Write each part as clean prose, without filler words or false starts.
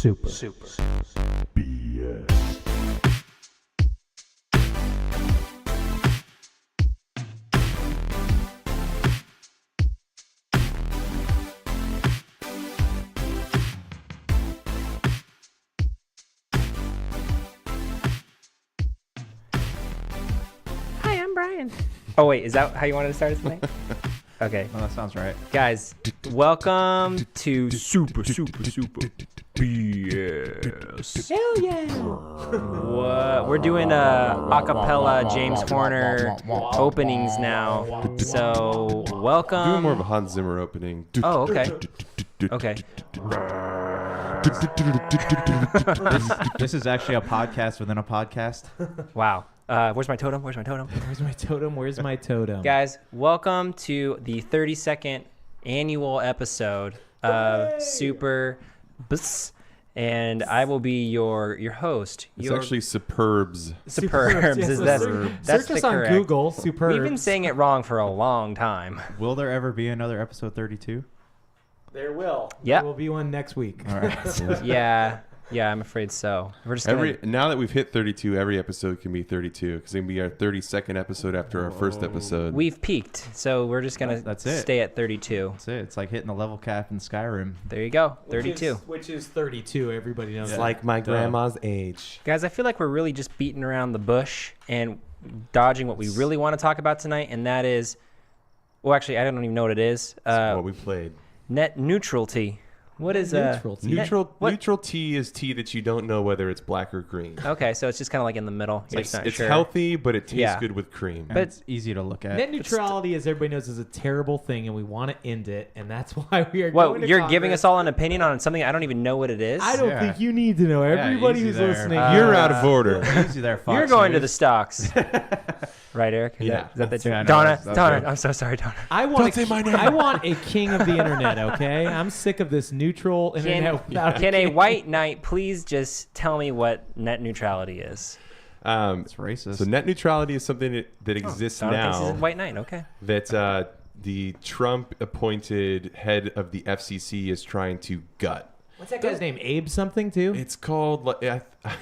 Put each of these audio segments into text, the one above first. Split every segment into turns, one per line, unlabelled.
Super.
BS.
Hi, I'm Brian. Oh, wait, is that how you wanted to start it tonight? Okay.
Well, that sounds right.
Guys, welcome to Super BS.
Hell yeah!
What? We're doing acapella James Horner openings now. So, welcome.
Doing more of a Hans Zimmer opening.
Oh, okay. Okay.
This is actually a podcast within a podcast.
Wow. Where's my totem? Where's my totem?
Where's my totem? Where's my totem?
Guys, welcome to the 32nd annual episode of Super BS. And I will be your host.
It's actually Superbs.
Superbs.
Yes,
Is
search
that's
us
the
on
correct.
Google. Superbs.
We've been saying it wrong for a long time.
Will there ever be another episode 32?
There will.
Yep.
There will be one next week.
All right.
Yeah, I'm afraid so. We're just gonna,
Now that we've hit 32, every episode can be 32 because it'll be our 32nd episode after our first episode.
we've peaked, so we're just gonna
That's it.
stay at 32.
That's it. It's like hitting the level cap in Skyrim.
There you go, 32.
Which is 32. Everybody knows.
It's
that.
like my grandma's age.
Guys, I feel like we're really just beating around the bush and dodging what we really want to talk about tonight, and that is, well, actually, I don't even know what it is.
What we played.
Net neutrality. What is
Neutrality.
Neutral tea is tea that you don't know whether it's black or green.
Okay, so it's just kind of like in the middle. You're
It's,
just not
it's
sure.
healthy, but it tastes
Yeah.
good with cream.
And
But-
it's easy to look at.
Net neutrality, as everybody knows, is a terrible thing, and we want to end it, and that's why we are.
Well,
going to
you're giving
Congress.
us all an opinion on something I don't even know what it is.
I don't
Yeah.
think you need to know. Everybody
easy
who's
there.
listening.
You're out of order.
Easy there, Fox
You're going to the
News.
stocks, right, Eric? Is
Yeah.
that the joke?
Yeah, no,
Donna,
that's
Donna,
good.
I'm so sorry, Donna.
I want
Don't say my name.
I want a king of the internet. Okay, I'm sick of this neutral internet. without
Can a
king.
white knight please just tell me what net neutrality is?
It's racist.
So net neutrality is something that exists
Donna thinks he's a
now
white knight. Okay.
that the Trump-appointed head of the FCC is trying to gut.
What's that guy's name? Abe something too.
It's called.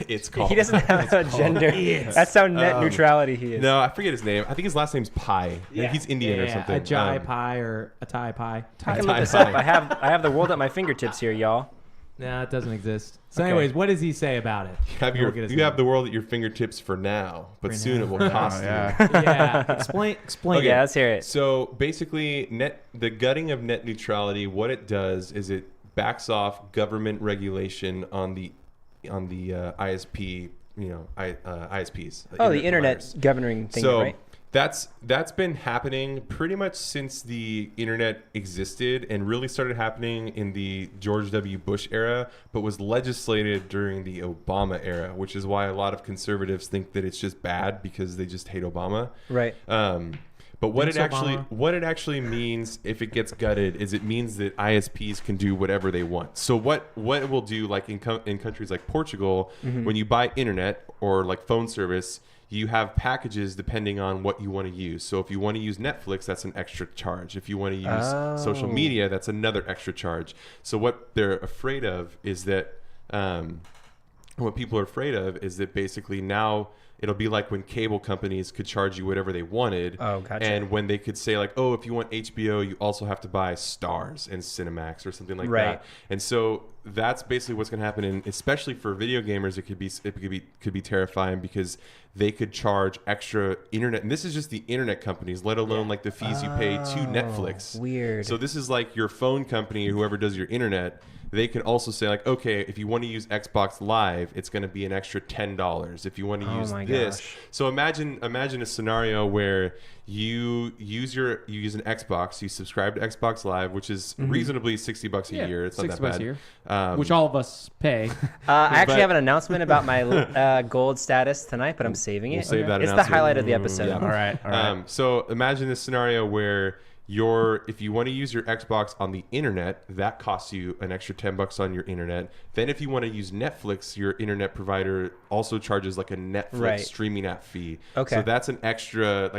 It's called.
He doesn't have a gender. That's how net neutrality he is.
No, I forget his name. I think his last name's Pai. Yeah. He's Indian or something.
A jai pie or a Thai pie.
I can look this up. I have the world at my fingertips here, y'all.
No, it doesn't exist. So,
Okay.
anyways, what does he say about it?
You
We'll get his
have
name.
the world at your fingertips for now, but
For
soon
now.
it will cost you.
Yeah, explain.
Okay.
Yeah, let's hear it.
So basically, the gutting of net neutrality, what it does is it backs off government regulation on the ISP, ISPs.
Oh, the internet
providers.
governing thing,
So
right?
that's been happening pretty much since the internet existed, and really started happening in the George W. Bush era, but was legislated during the Obama era, which is why a lot of conservatives think that it's just bad because they just hate Obama.
Right.
But what it
Thanks,
actually
Obama.
what it actually means if it gets gutted is it means that ISPs can do whatever they want. So what it will do, like in countries like Portugal, when you buy internet or like phone service, you have packages depending on what you want to use. So if you want to use Netflix, that's an extra charge. If you want to use social media, that's another extra charge. So what they're afraid of is that what people are afraid of is that basically now it'll be like when cable companies could charge you whatever they wanted.
Oh, gotcha.
And when they could say like, oh, if you want HBO, you also have to buy Stars and Cinemax or something like
Right.
that. And so that's basically what's going to happen. And especially for video gamers, it could be terrifying because they could charge extra internet. And this is just the internet companies, let alone like the fees you pay to Netflix.
Weird.
So this is like your phone company, whoever does your internet. They can also say like, okay, if you want to use Xbox Live, it's going to be an extra $10. If you want to use
my
this,
gosh.
so imagine a scenario where you use an Xbox, you subscribe to Xbox Live, which is reasonably $60 a year. It's not
$60
that bad.
a year.
Um,
Which all of us pay.
I actually
but-
have an announcement about my gold status tonight, but I'm saving it.
We'll save that
It's the
announcement.
highlight of the episode.
Yeah.
All right.
So imagine this scenario where if you want to use your Xbox on the internet, that costs you an extra $10 on your internet. Then if you want to use Netflix, your internet provider also charges like a Netflix
Right.
streaming app fee.
Okay.
So that's an extra,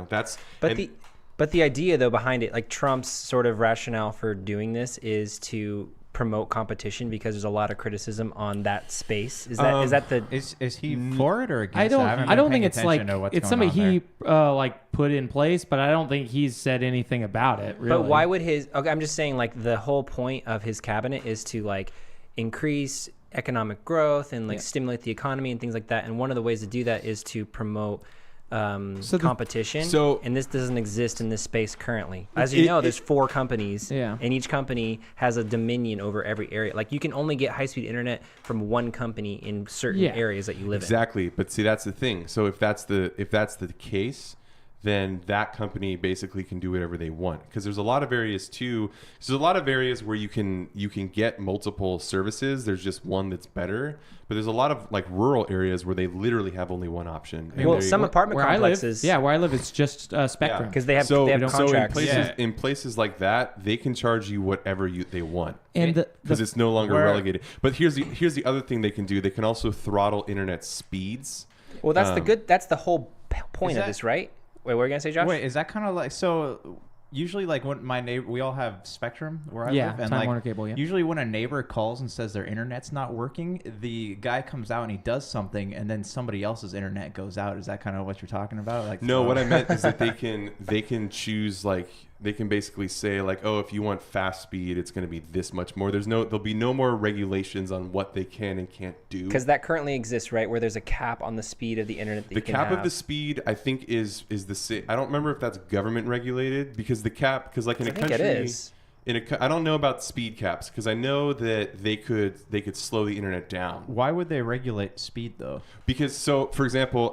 that's.
But the idea though behind it, like Trump's sort of rationale for doing this is to promote competition because there's a lot of criticism on that space. Is that the
Is he for it or against
I don't.
it? haven't
I don't
been
think
paying
it's like
attention to what's
it's
going
something
on
he
there.
like put in place, but I don't think he's said anything about it. Really.
But why would his? Okay, I'm just saying, like, the whole point of his cabinet is to like increase economic growth and like stimulate the economy and things like that. And one of the ways to do that is to promote competition. And this doesn't exist in this space currently. As you know, there's 4 companies, and each company has a dominion over every area. Like, you can only get high-speed internet from one company in certain areas that you live in.
Exactly. But see, that's the thing. So if that's the case, then that company basically can do whatever they want, because there's a lot of areas too. So there's a lot of areas where you can get multiple services. There's just one that's better, but there's a lot of like rural areas where they literally have only one option.
Well, some apartment complexes.
where I live, it's just Spectrum.
Because they have contracts.
So in places like that, they can charge you whatever they want,
and
because it's no longer relegated. But here's the other thing they can do. They can also throttle internet speeds.
Well, that's the whole point of this, right? Wait, what were you gonna say, Josh?
Wait, is that kind of like so? Usually, like when my neighbor, we all have Spectrum where I live, and
Time
like
Warner Cable.
usually when a neighbor calls and says their internet's not working, the guy comes out and he does something, and then somebody else's internet goes out. Is that kind of what you're talking about? Like,
no, what I meant is that they can choose, like, they can basically say like, oh, if you want fast speed, it's going to be this much more. There'll be no more regulations on what they can and can't do.
Because that currently exists, right? Where there's a cap on the speed of the internet that you can have.
The cap of the speed, I think, is the same. I don't remember if that's government regulated, because the cap, because like in a country,
it is.
I don't know about speed caps, because I know that they could slow the internet down.
Why would they regulate speed though?
Because, so for example,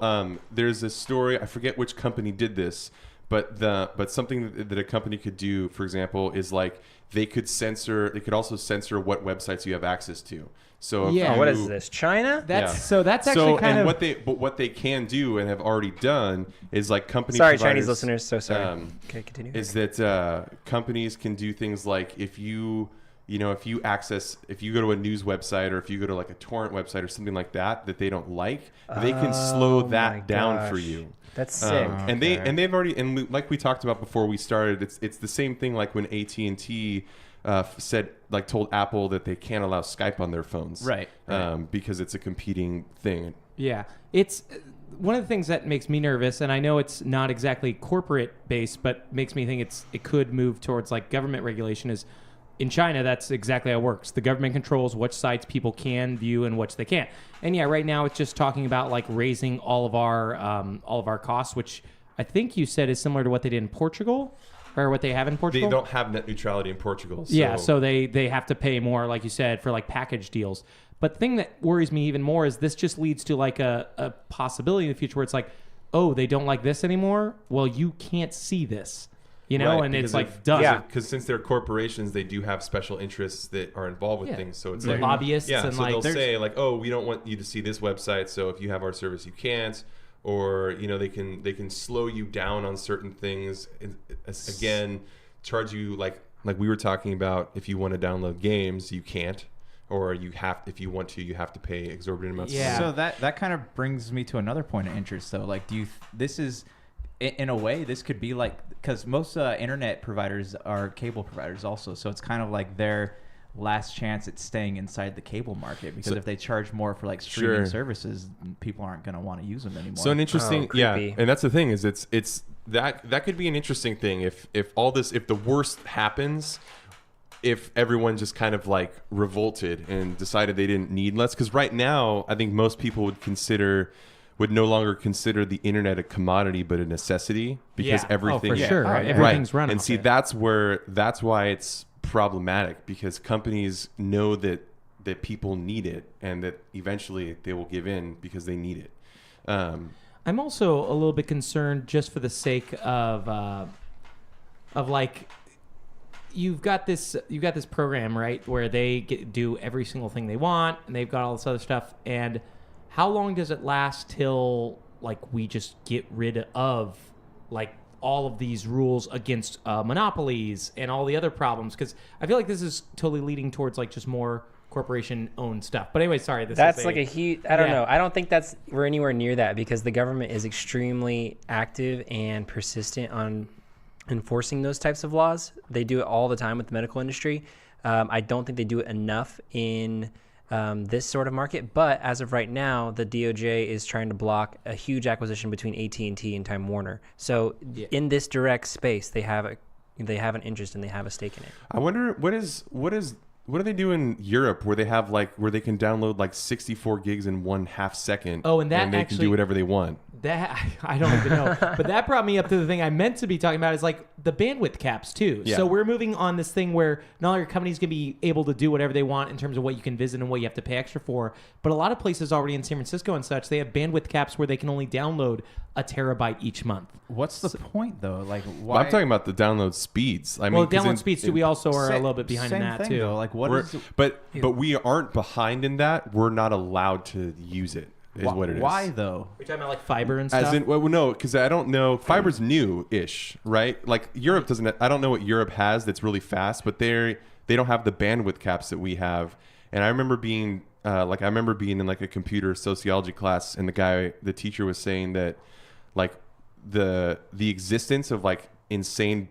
there's a story, I forget which company did this, but something that a company could do, for example, is like they could also censor what websites you have access to. So
what is this, China?
That's actually kind of
what they can do and have already done is like company.
Sorry, Chinese listeners. So sorry. Okay, continue.
Is that companies can do things like if you go to a news website, or if you go to like a torrent website or something like that they don't like, they can slow that down for you.
That's sick.
And they've already, and like we talked about before we started, it's the same thing like when AT&T told Apple that they can't allow Skype on their phones,
right.
Because it's a competing thing.
Yeah, it's one of the things that makes me nervous, and I know it's not exactly corporate based, but makes me think it could move towards like government regulation. Is in China, that's exactly how it works. The government controls which sites people can view and which they can't. And yeah, right now it's just talking about like raising all of our costs, which I think you said is similar to what they did in Portugal, or what they have in Portugal.
They don't have net neutrality in Portugal. So.
Yeah, so they have to pay more, like you said, for like package deals. But the thing that worries me even more is this just leads to like a possibility in the future where it's like, oh, they don't like this anymore. Well, you can't see this.
Right,
and it's like done.
Yeah, because since they're corporations, they do have special interests that are involved with things. So it's like
lobbyists.
Yeah,
and
so
like,
they'll say like, oh, we don't want you to see this website. So if you have our service, you can't. Or they can slow you down on certain things. And, again, charge you like we were talking about. If you want to download games, you can't. Or if you want to, you have to pay exorbitant amounts.
Yeah.
So that kind of brings me to another point of interest though. Like, this is, in a way, this could be like, because most internet providers are cable providers also, so it's kind of like their last chance at staying inside the cable market, because if they charge more for like streaming services, people aren't going to want to use them anymore.
So an interesting, and that's the thing is it's that could be an interesting thing if the worst happens, if everyone just kind of like revolted and decided they didn't need less, because right now I think most people would no longer consider the internet a commodity but a necessity, because everything
for sure. Right. Everything's running.
And see, that's why it's problematic, because companies know that people need it, and that eventually they will give in because they need it.
I'm also a little bit concerned just for the sake of like, you've got this program, right, where they do every single thing they want, and they've got all this other stuff, and how long does it last till like we just get rid of like all of these rules against monopolies and all the other problems? Because I feel like this is totally leading towards like just more corporation-owned stuff. But anyway, sorry.
That's like a huge. I don't know. I don't think we're anywhere near that, because the government is extremely active and persistent on enforcing those types of laws. They do it all the time with the medical industry. I don't think they do it enough in this sort of market. But as of right now, the DOJ is trying to block a huge acquisition between AT&T and Time Warner. So in this direct space, they have an interest and they have a stake in it.
I wonder what do they do in Europe where they have where they can download 64 gigs in 1/2 second?
Oh, and that
they
actually
can do whatever they want.
That I don't even know, but that brought me up to the thing I meant to be talking about is the bandwidth caps too.
Yeah.
So we're moving on this thing where not only are companies going to be able to do whatever they want in terms of what you can visit and what you have to pay extra for, but a lot of places already in San Francisco and such, they have bandwidth caps where they can only download a terabyte each month.
What's the point though? Why?
Well, I'm talking about the download speeds.
Download speeds too. We also are a little bit behind in
same
that
thing,
too.
Though.
But we aren't behind in that. We're not allowed to use it. Is what it is.
Why though?
We're talking about fiber and stuff.
As in, well, no, because I don't know. Fiber's new-ish, right? Europe doesn't. I don't know what Europe has that's really fast, but they don't have the bandwidth caps that we have. And I remember being in a computer sociology class, and the teacher was saying that the existence of insane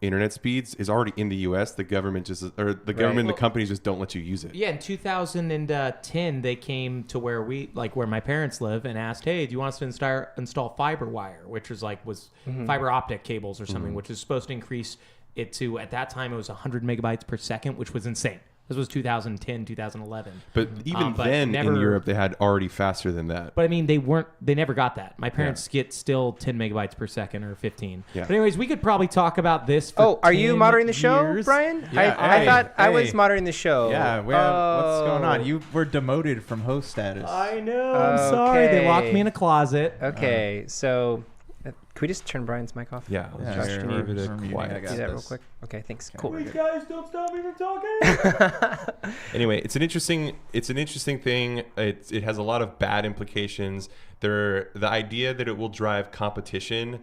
internet speeds is already in the U.S. The government government and the companies just don't let you use it.
Yeah, in 2010, they came to where where my parents live and asked, "Hey, do you want us to install fiber wire?" Which was fiber optic cables or something, which is supposed to increase it to, at that time, it was 100 megabytes per second, which was insane. This was 2010, 2011.
But even then, in Europe, they had already faster than that.
But I mean, they never got that. My parents get still 10 megabytes per second or 15.
Yeah.
But anyways, we could probably talk about this for
are you
10
moderating the show,
years.
Brian?
Yeah,
I thought I was moderating the show.
Yeah, what's going on? You were demoted from host status.
I know. I'm sorry. They locked
Okay.
me in a closet.
Okay, so can we just turn Brian's mic off?
Yeah,
Yeah,
just
you're-
remove
you're
it
muted.
quiet.
I got
Do that real
this.
quick. Okay, thanks. Cool.
Please, guys, don't stop me from talking.
Anyway, it's an interesting thing. It has a lot of bad implications. The idea that it will drive competition,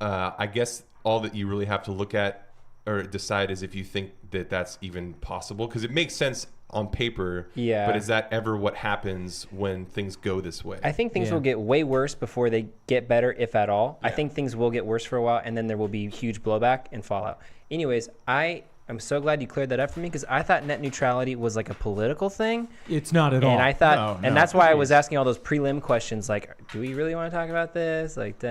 I guess all that you really have to look at or decide is if you think that that's even possible, because it makes sense on paper.
Yeah.
But is that ever what happens when things go this way?
I think things
Yeah.
will get way worse before they get better, if at all. I
Yeah.
think things will get worse for a while, and then there will be huge blowback and fallout. Anyways, I'm so glad you cleared that up for me, because I thought net neutrality was a political thing.
It's not at all.
And I thought,
No,
and
no,
that's why I
please.
was asking all those prelim questions, do we really want to talk about this?
It's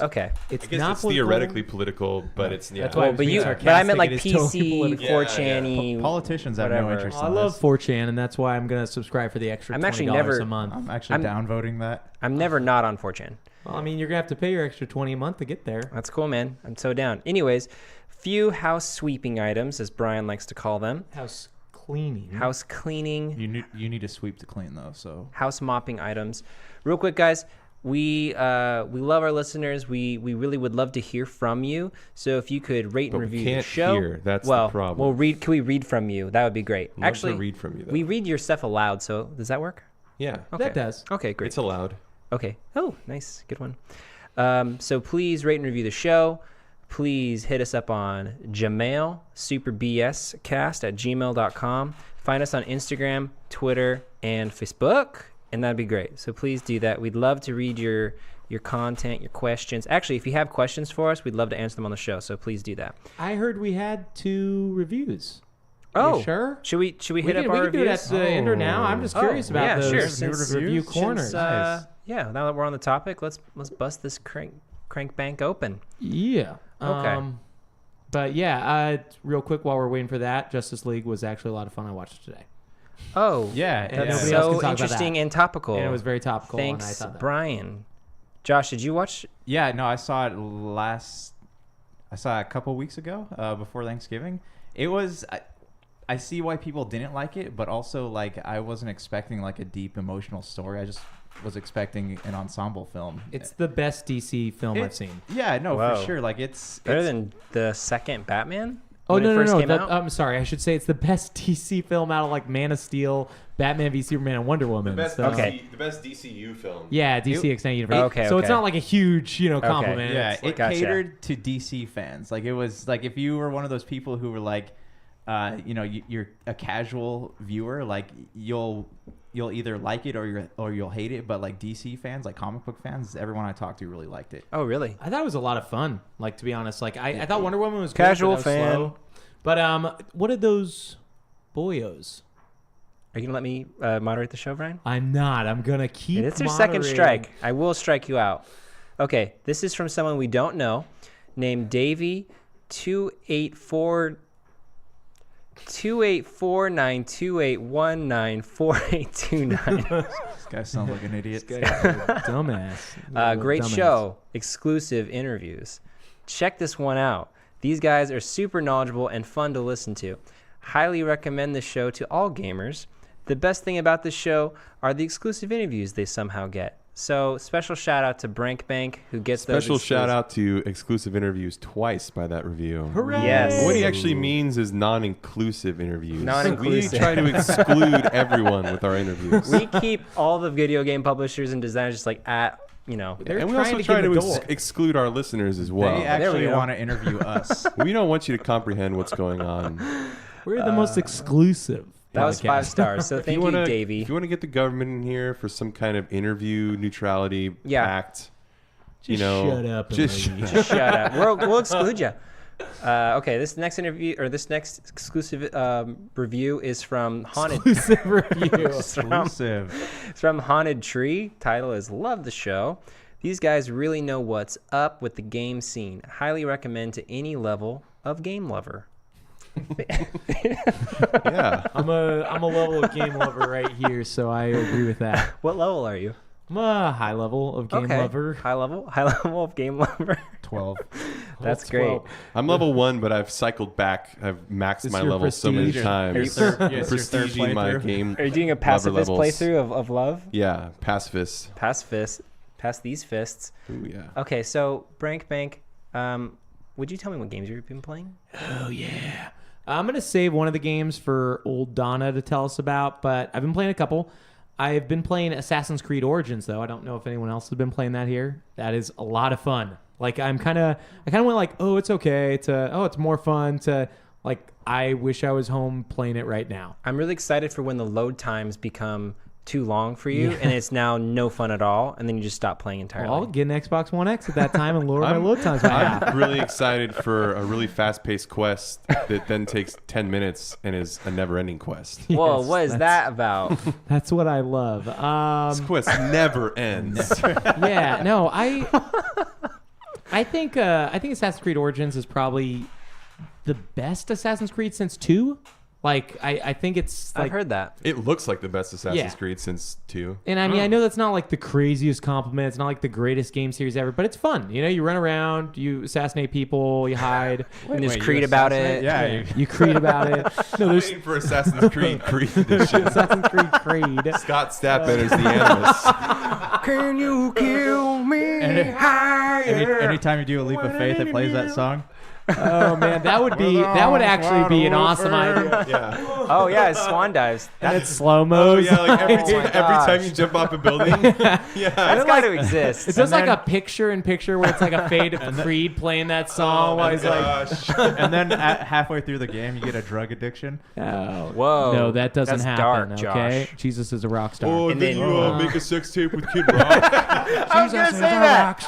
okay.
It's
I guess
not
it's
political.
theoretically political, but it's
That's why I was
But
being
I meant
sarcastic. It is totally
PC,
political.
4chan-y.
Politicians have
whatever.
no interest
I
in
love
this.
4chan, and that's why I'm going to subscribe for the extra
I'm
$20
actually never-
a month.
I'm actually downvoting that.
I'm never not on 4chan.
Well, I mean, you're going to have to pay your extra $20 a month to get there.
That's cool, man. I'm so down. Anyways, few house sweeping items, as Brian likes to call them.
House cleaning.
House cleaning,
You need to sweep to clean though. So
house mopping items. Real quick, guys. We love our listeners. We really would love to hear from you. So if you could rate
But
and
we
review the
can't
show.
hear. That's the problem.
We'll read. Can we read from you? That would be great.
I'd love
Actually,
to read from you, though.
we read your stuff aloud. So does that work?
Yeah,
Okay.
That does.
Okay, great.
it's allowed.
Okay. Oh, nice. Good one. So please rate and review the show. Please hit us up on Gmail, superbscast@gmail.com. Find us on Instagram, Twitter, and Facebook, and that'd be great. So please do that. We'd love to read your content, your questions. Actually, if you have questions for us, we'd love to answer them on the show. So please do that.
I heard we had 2 reviews.
Oh,
You sure?
Should we hit up our
we can do it
reviews?
at the end or now. I'm just curious about
yeah,
those
sure.
Since review corners.
Since, yeah, now that we're on the topic, let's bust this crank bank open.
Yeah.
Okay.
But yeah, real quick while we're waiting for that, Justice League was actually a lot of fun. I watched it today.
Oh,
yeah,
And
that's
nobody else can
so
talk about
interesting
that.
and topical.
And it was very topical. and I
Thanks,
thought that.
Brian. Josh, did you watch?
yeah. No, I saw it I saw it a couple weeks ago, before Thanksgiving. It was. I see why people didn't like it, but also I wasn't expecting a deep emotional story. I just was expecting an ensemble film.
It's the best DC film I've seen.
Yeah, no,
Whoa.
for sure. It's
Better than the second Batman?
Oh,
when it
no.
first came out?
I'm sorry. I should say it's the best DC film out of Man of Steel, Batman v Superman, and Wonder Woman. So-
Okay.
the best DCU film.
Yeah, DC Extended Universe.
Okay,
So it's
okay.
not like a huge, compliment.
Yeah,
It's
it
Gotcha.
catered to DC fans. It was if you were one of those people who were you're a casual viewer, you'll either like it or you'll hate it. But DC fans, comic book fans, everyone I talked to really liked it.
Oh, really?
I thought it was a lot of fun. To be honest, I thought Wonder Woman was
Casual
good, but that was
fan.
slow. But what are those boyos?
Are you gonna let me moderate the show, Brian?
I'm not. I'm gonna keep.
It's your second
moderating.
strike. I will strike you out. Okay, this is from someone we don't know, named Davey 28492819489.
This guy sounds like an idiot.
Dumbass.
Great
Dumbass.
show. Exclusive interviews. Check this one out. These guys are super knowledgeable and fun to listen to. Highly recommend the show to all gamers. The best thing about this show are the exclusive interviews they somehow get. So special shout out to Brank, who gets those.
Special shout out to exclusive interviews twice by that review.
Hooray!
Yes.
What he actually means is non-inclusive interviews.
Non-inclusive.
We try to exclude everyone with our interviews.
We keep all the video game publishers and designers just like at,
They're
and we
trying
also
to
try
get in
to
the door.
exclude our listeners as well.
They
There we
actually
go.
want to interview us.
We don't want you to comprehend what's going on.
We're the most exclusive.
that was
podcast.
5 stars. So thank you, Davey.
If you want to get the government in here for some kind of interview neutrality pact,
Just shut up. And
just
leave.
Just shut up. We'll exclude you. Okay, this next interview or this next exclusive review is from Haunted.
Exclusive review.
Exclusive.
It's from Haunted Tree. Title is Love the Show. These guys really know what's up with the game scene. Highly recommend to any level of game lover.
yeah.
I'm a level of game lover right here, so I agree with that.
What level are you?
I'm a high level of game lover.
High level of game lover.
12.
That's
Well,
great.
I'm level 1, but I've cycled back. I've maxed
This
my
your
level so many
prestige?
times.
Are you-
Yes, your third
Prestiging my
playthrough.
game.
Are you doing a pacifist
levels.
playthrough of love?
Yeah, pacifist.
Pass these fists.
Ooh, yeah.
Okay, so Brank, would you tell me what games you've been playing?
Oh yeah. I'm gonna save one of the games for old Donna to tell us about, but I've been playing a couple. I've been playing Assassin's Creed Origins though. I don't know if anyone else has been playing that here. That is a lot of fun. Like I kind of went like, oh, it's okay. It's more fun to like. I wish I was home playing it right now.
I'm really excited for when the load times become too long for you and it's now no fun at all, and then you just stop playing entirely.
Well, I'll get an Xbox One X at that time and lower my load times by half.
I'm really excited for a really fast-paced quest that then takes 10 minutes and is a never-ending quest.
Whoa,
Yes,
what is that about?
That's what I love.
This quest never ends.
Yeah, no, I think Assassin's Creed Origins is probably the best Assassin's Creed since 2. Like I think it's like,
I've heard that.
It looks like the best Assassin's
Yeah.
Creed since 2.
and I mean I know that's not like the craziest compliment. It's not like the greatest game series ever, but it's fun. You run around, you assassinate people, you hide,
And there's
Wait,
Creed
you
about
assassinate?
it.
Yeah.
you creed about it. No,
I'm
there's
waiting for Assassin's Creed Edition.
Assassin's Creed Creed.
Scott Stapp enters the animus.
Can you kill me?
Anytime you do a leap of faith, it plays that song.
Oh man, that would actually be an awesome idea.
Yeah.
Oh yeah, it's swan dives.
And it's slow
Oh,
mo.
yeah, like every
my
time
gosh.
you jump off a building. Yeah.
That's got to exist.
It's just
And
like a picture-in-picture where it's like a fade of Creed playing that song while he's like,
gosh.
And then halfway through the game, you get a drug addiction.
oh,
Whoa,
no, that doesn't
that's
happen.
dark,
Okay,
Josh.
Jesus is a rock star.
Oh,
And
then
then-
you make a sex tape with Kid Rock.
I was gonna say that.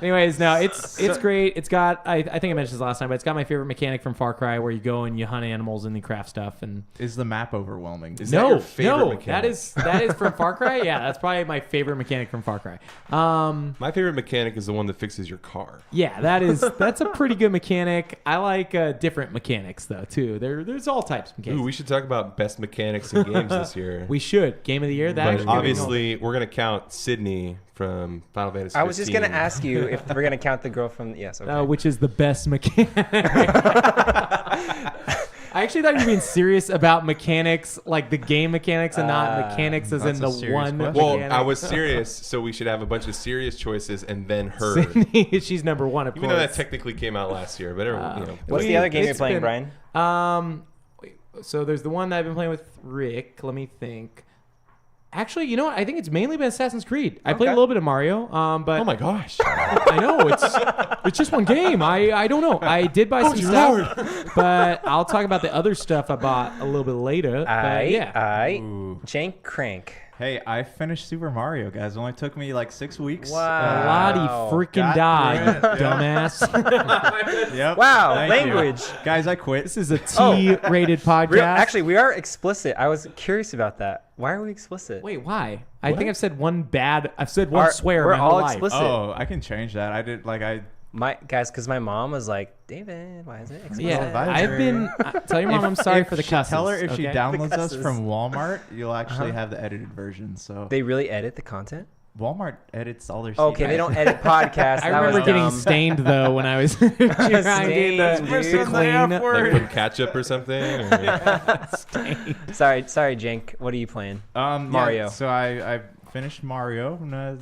Anyways, no, it's great. It's got I think I mentioned this last time, but it's got my favorite mechanic from Far Cry, where you go and you hunt animals and you craft stuff. And
Is the map overwhelming?
Is that your favorite mechanic?
that is from Far Cry. Yeah, that's probably my favorite mechanic from Far Cry.
My favorite mechanic is the one that fixes your car.
Yeah, that's a pretty good mechanic. I like different mechanics though too. There's all types of mechanics.
Ooh, we should talk about best mechanics in games this year.
We should game of the year. That
But
actually could be
obviously, we're gonna count Sydney from Final Fantasy.
I was just
15.
gonna ask you if we're gonna count the girl from. Yes. Okay.
which is the best mechanic. I actually thought you were being serious about mechanics, like the game mechanics, and not mechanics as in
that's
the
a serious
one.
question.
Well,
mechanic.
I was serious, so we should have a bunch of serious choices and then her.
Sydney, she's number one, of
Even
course.
though that technically came out last year, but everyone,
What's
we-
the other game you're
it's
playing,
been-
Brian?
So there's the one that I've been playing with Rick. Let me think. Actually, you know what? I think it's mainly been Assassin's Creed. I played a
Okay.
little bit of Mario, but
oh my gosh.
I know it's just one game. I don't know. I did buy some stuff, but I'll talk about the other stuff I bought a little bit later. But yeah,
Jank Crank.
Hey, I finished Super Mario, guys. It only took me like 6 weeks.
Wow.
Lottie freaking
got
died,
through it.
dumbass.
Yep.
Wow,
Thank you.
language.
Guys, I quit.
This is a T-rated podcast.
Actually, we are explicit. I was curious about that. Why are we explicit?
Wait, why? I think I've said one swear
we're
my whole
all
life.
explicit.
Oh, I can change that. I did
Because my mom was like, David, why is it explicit?
Yeah,
advisory.
I've been. Tell your mom I'm sorry
if
for the
she-
cusses.
Tell her if she
okay?
downloads us
cusses.
from Walmart, you'll actually have the edited version. So
They really edit the content?
Walmart edits all their.
Okay,
shit.
they don't edit podcasts.
I
That
remember
was
getting
dumb.
stained though when I was trying to
Stained,
the
dude.
clean.
Like from ketchup or something. Or...
Sorry, Jank. What are you playing? Mario.
Yeah, so I finished Mario and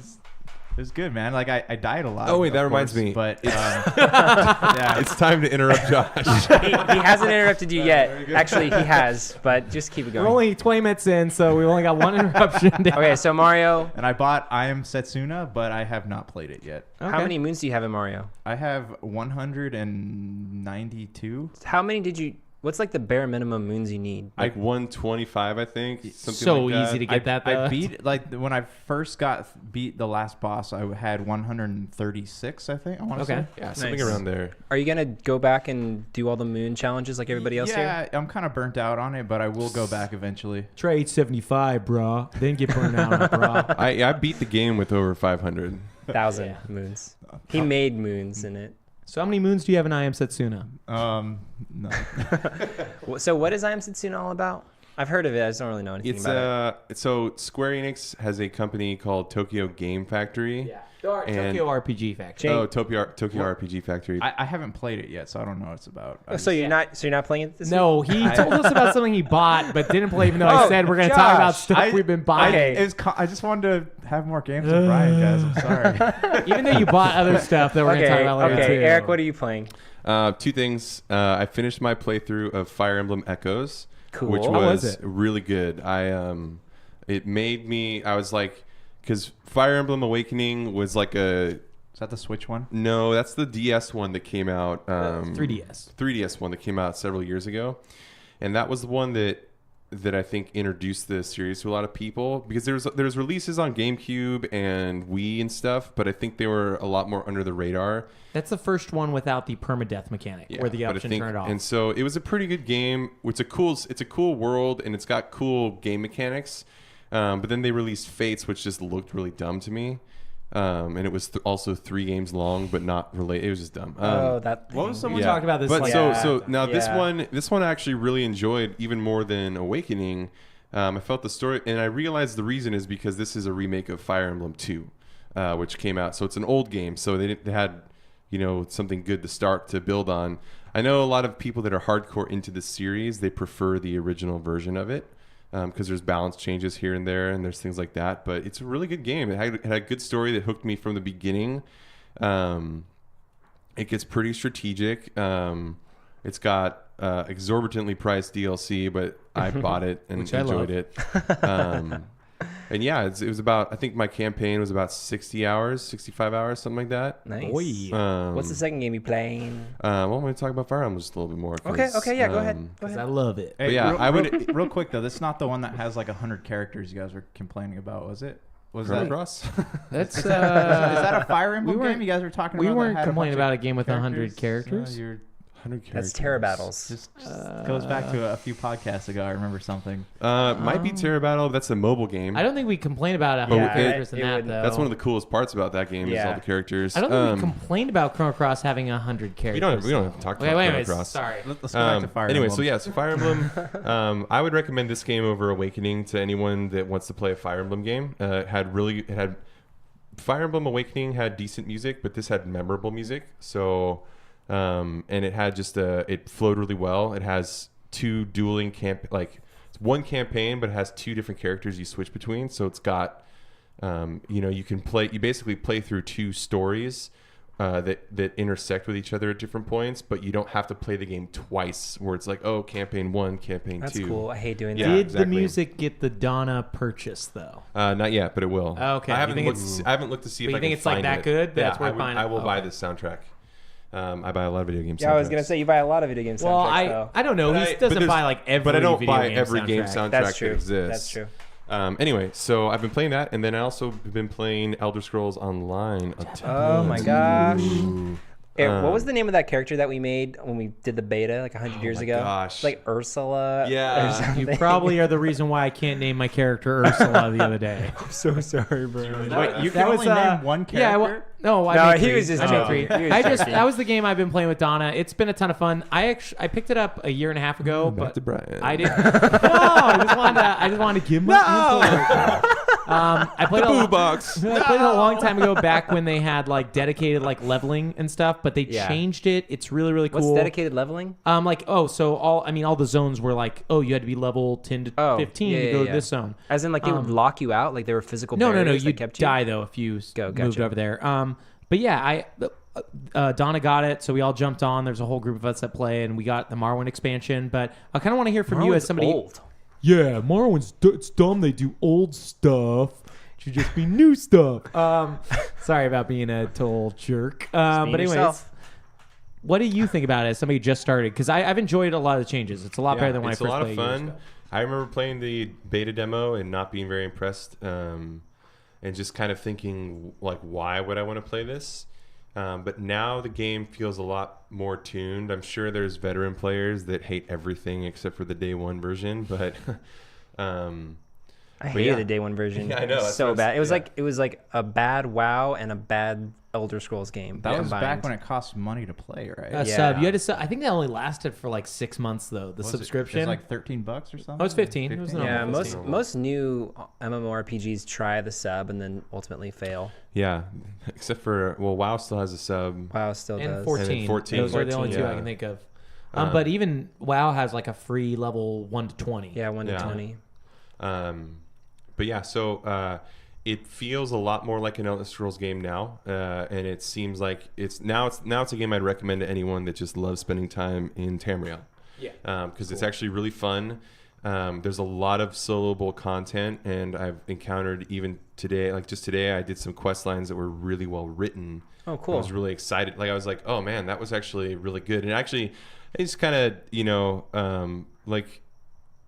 it was good, man. Like I died a lot.
Oh, wait,
of
that reminds
course,
me.
But yeah,
It's time to interrupt Josh.
he hasn't interrupted you yet. Actually, he has, but just keep it
We're
going.
only 20 minutes in, so we've only got one interruption. Down.
Okay, so Mario.
and I bought I Am Setsuna, but I have not played it yet.
How many moons do you have in Mario?
I have 192.
How many did you? What's like the bare minimum moons you need?
Like 125, I think. Something
So
like that.
easy to get that. Though.
I beat like when I first beat the last boss. I had 136, I think. I want to
Okay.
say.
Yeah, something
Nice.
around there.
Are you gonna go back and do all the moon challenges like everybody else here?
Yeah, I'm kind of burnt out on it, but I will go back eventually.
Try 875, bro. Then get burned out, bro.
I beat the game with over 500.
1,000 moons. He made moons in it.
So how many moons do you have in I Am Setsuna?
No.
So what is I Am Setsuna all about? I've heard of it. I just don't really know anything
It's
about it.
so Square Enix has a company called Tokyo Game Factory. And-
Tokyo RPG Factory.
Oh, Tokyo RPG Factory.
I haven't played it yet, so I don't know what it's about.
So you're not playing it this week?
No, he told us about something he bought, but didn't play. Even though I
Oh,
said we're going to talk about
Josh,
stuff we've been buying.
Okay.
I just wanted to have more games with Brian, guys. I'm sorry.
Even though you bought other stuff that we're going to talk about later
Okay,
too.
Eric, what are you playing?
Two things. I finished my playthrough of Fire Emblem Echoes,
Cool.
which
How
was
was
it?
really good. It made me. I was like, because Fire Emblem Awakening was like a.
Is that the Switch one?
No, that's the DS one that came out.
3DS.
3DS one that came out several years ago, and that was the one that I think introduced the series to a lot of people, because there's releases on GameCube and Wii and stuff, but I think they were a lot more under the radar.
That's the first one without the permadeath mechanic, where the
but I
option
think-
turned off.
And so it was a pretty good game. It's a cool world, and it's got cool game mechanics. But then they released Fates, which just looked really dumb to me. And it was also 3 games long, but not related. It was just dumb.
That.
what was
thing.
someone
Yeah.
talked about this?
But
like,
so now this
Yeah.
one I actually really enjoyed even more than Awakening. I felt the story, and I realized the reason is because this is a remake of Fire Emblem 2, which came out. So it's an old game, so they had something good to start to build on. I know a lot of people that are hardcore into the series, they prefer the original version of it, because there's balance changes here and there, and there's things like that. But it's a really good game. It had a good story that hooked me from the beginning. It gets pretty strategic. It's got exorbitantly priced DLC, but I bought it and
Which I
enjoyed
love.
it. And yeah, it was about, I think my campaign was about 60 hours, 65 hours, something like that.
Nice. What's the second game you playing?
Well, I'm going to talk about Fire Emblem just a little bit more.
Okay, yeah, go ahead.
because I love it.
Hey,
yeah, I would-
real quick though. That's not the one that has like 100 characters you guys were complaining about, was it? Was
Chrono
that?
Cross?
That's
Is that a Fire Emblem
we weren't-
game you guys were talking
we
about?
weren't
that had
complaining
bunch of
about a game with 100 characters.
You're
100
That's
characters.
Terra Battles.
just goes back to a few podcasts ago. I remember something.
Might be Terra Battle. That's a mobile game.
I don't think we complained about
But
100
it-
characters in
it
that
would-
though.
That's one of the coolest parts about that game is all
Yeah.
the characters.
I don't think we complained about Chrono Cross having 100 characters.
we don't have to talk
Wait,
about
wait,
Chrono
wait.
Cross.
Sorry.
Let's go back to Fire
Anyway,
Emblem.
so yeah, so Fire Emblem. I would recommend this game over Awakening to anyone that wants to play a Fire Emblem game. It had Fire Emblem Awakening had decent music, but this had memorable music. So, and it had it flowed really well. It has 2 dueling it's one campaign, but it has 2 different characters you switch between. So it's got, you basically play through 2 stories. That intersect with each other at different points, but you don't have to play the game twice where it's like, oh, campaign 1, campaign 2.
That's cool. I hate doing
Yeah.
that.
Did the
exactly.
music get the Donna purchase though?
Not yet, but it will.
Okay.
I
You
haven't
think
looked.
it's-
I haven't looked to see if
But
I
you think
can
it's, like,
find
that
it.
good? That's
yeah,
worth buying it?
I will buy
Okay.
this soundtrack. I buy a lot of video game soundtracks.
Yeah, I was gonna say you buy a lot of video game soundtracks.
Well,
though.
I don't know.
But
He
but
doesn't
there's-
buy like every.
But I don't
video
buy
game
every game
soundtrack.
soundtrack
That's true.
that exists.
That's true.
Anyway, so I've been playing that, and then I also been playing Elder Scrolls Online.
Oh my gosh. What was the name of that character that we made when we did the beta like 100 years ago?
Gosh.
Like Ursula.
Yeah.
Or something.
You probably are the reason why I can't name my character Ursula the other day.
I'm so sorry, bro.
Wait, you can only name one character?
Yeah, no, I
No,
made
he
three.
was just
I made
joking.
three.
He was joking.
That was the game I've been playing with Donna. It's been a ton of fun. I picked it up a year and a half ago,
Back
but
to Brian.
I didn't. No, I just wanted to give my input. I played
Boo box.
I played it a long time ago, back when they had like dedicated like leveling and stuff, but they
Yeah.
changed it. It's really really cool.
What's dedicated leveling?
So all the zones were like, you had to be level 10 to 15 to go to this zone.
As in, like, they would lock you out? Like, they were physical
No,
barriers
you
that kept you?
die though if you moved
gotcha.
over there. But yeah, Donna got it, so we all jumped on. There's a whole group of us that play, and we got the Morrowind expansion. But I kind of want to hear from you as somebody.
Old.
Yeah, Morrowind's it's dumb. They do old stuff. It should just be new stuff. Sorry about being a total jerk. But anyways,
yourself.
what do you think about it as somebody who just started? Because I've enjoyed a lot of the changes. It's a lot better than when I
it's
first
a lot
played
of
years
fun.
ago.
I remember playing the beta demo and not being very impressed, and just kind of thinking like, why would I want to play this? But now the game feels a lot more tuned. I'm sure there's veteran players that hate everything except for the day one version, but
I hated the day one version.
Yeah, I know, that's
So
what
bad. It was
yeah.
like a bad WoW and a bad Elder Scrolls game.
That was
combined.
back when it cost money to play, right?
A
Yeah.
sub. You had to sub. I think that only lasted for like 6 months though. The
Was
subscription.
It was like $13 or something.
Oh, it's 15. It was
15?
normal.
Yeah,
15.
most new MMORPGs try the sub and then ultimately fail.
yeah, except for WoW still has a sub.
WoW still
And
does.
14.
And then 14.
Those are the only two I
Yeah.
can think of. But even WoW has like a free level 1 to 20.
Yeah, 1 to
Yeah.
20.
But yeah, so it feels a lot more like an Elder Scrolls game now, and it seems like it's a game I'd recommend to anyone that just loves spending time in Tamriel.
Yeah.
Because it's actually really fun. There's a lot of soloable content, and I've encountered even today, like just today, I did some quest lines that were really well written.
Oh, cool.
I was really excited. Like I was like, oh man, that was actually really good. And actually, it's kind of like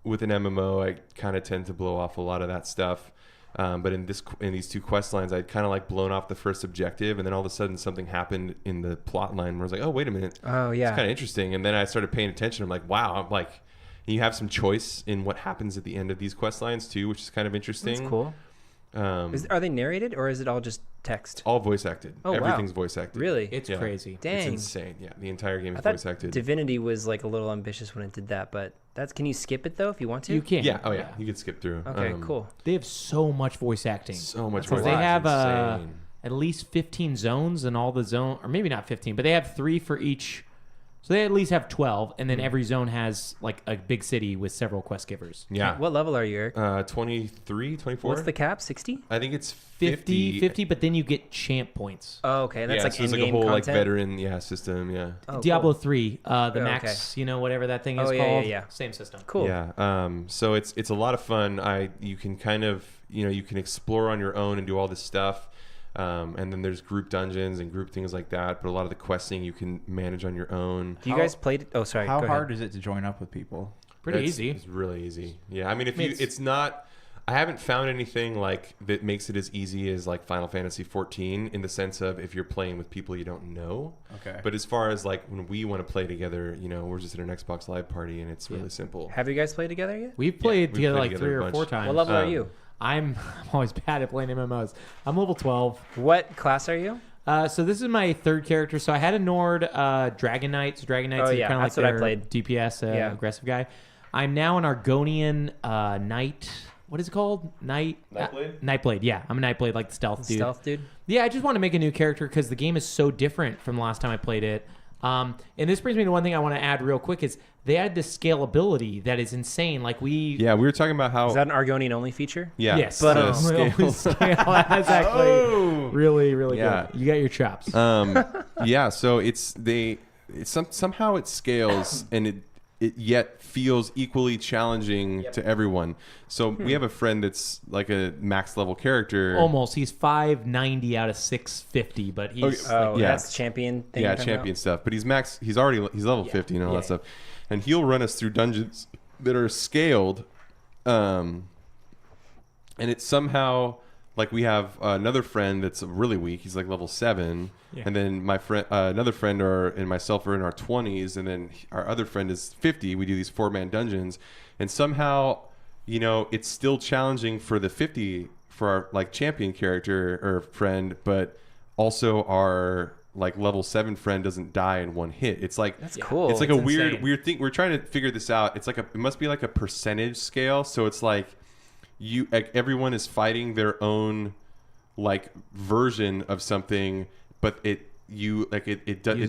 with an MMO, I kind of tend to blow off a lot of that stuff. But in these two quest lines, I'd kind of like blown off the first objective, and then all of a sudden something happened in the plot line where I was like, oh wait a minute,
Oh, yeah.
it's kind of interesting. And then I started paying attention. I'm like, wow, I'm like, you have some choice in what happens at the end of these quest lines too, which is kind of interesting.
That's cool. Are they narrated or is it all just text?
All voice acted.
Oh, wow.
Everything's voice acted.
Really?
It's
Yeah.
crazy.
Dang.
It's insane. Yeah, the entire game
I
is
thought
voice acted.
Divinity was like a little ambitious when it did that, but can you skip it though if you want to?
You can.
Yeah. Oh yeah. You could skip through.
Okay, cool.
They have so much voice acting.
So much
Because
voice
they
acting.
have
Insane.
at least 15 zones, and all the zone, or maybe not 15, but they have 3 for each. So they at least have 12, and then every zone has like a big city with several quest givers.
Yeah.
What level are you, Eric?
23, 24.
What's the cap? 60?
I think it's
50, but then you get champ points.
Oh, okay. And that's
yeah,
like
so there's
in-game
like a whole
content?
like veteran system. Yeah.
Oh,
Diablo
cool.
3, the
Okay.
max, whatever that thing is
Oh, yeah,
called.
yeah.
Same system.
Cool.
Yeah. So it's a lot of fun. You can kind of you can explore on your own and do all this stuff. And then there's group dungeons and group things like that. But a lot of the questing you can manage on your own.
Do you guys played it? Oh, sorry.
How
go
hard
ahead.
is it to join up with people?
Pretty
It's-
easy.
It's really easy. Yeah. I mean,
it's-
it's not. I haven't found anything like that makes it as easy as like Final Fantasy 14 in the sense of if you're playing with people you don't know.
Okay.
But as far as like when we want to play together, we're just at an Xbox Live party and it's really
Yeah.
simple.
Have you guys played together yet?
We've played
we've
together
played
like
together
3
a
or
bunch.
4 times.
What level are you?
I'm always bad at playing MMOs. I'm level 12.
What class are you?
So this is my third character. So I had a Nord Dragon Knights. Dragon Knights
Oh,
is
yeah,
kind of like
that's what I
their
played.
DPS
Yeah.
aggressive guy. I'm now an Argonian Knight. What is it called?
Nightblade?
Nightblade, yeah. I'm a Nightblade, like the stealth dude.
Stealth dude?
Yeah, I just want to make a new character because the game is so different from the last time I played it. And this brings me to one thing I want to add real quick is they added this scalability that is insane. Like
Yeah, we were talking about how.
Is that an Argonian only feature?
yeah.
Yes,
But,
the scale.
That's actually really, really
Yeah.
good. You got your chops.
Yeah, so somehow it scales and it yet feels equally challenging to everyone. So we have a friend that's like a max level character.
Almost. He's 590 out of 650, but he's
Okay.
Oh,
Yeah.
that's champion thing.
Yeah,
you're talking
champion stuff. But he's level 50 and all that stuff. And he'll run us through dungeons that are scaled and it's somehow like we have another friend that's really weak. He's like level 7, and then my friend, another friend, and myself are in our 20s, and then our other friend is 50. We do these 4-man dungeons, and somehow, you know, it's still challenging for the 50 for our like champion character or friend, but also our like level 7 friend doesn't die in one hit. It's like
That's cool.
It's like
It's
a weird
insane.
weird thing. We're trying to figure this out. It's like it must be like a percentage scale. So it's like everyone is fighting their own like version of something, but it
Uses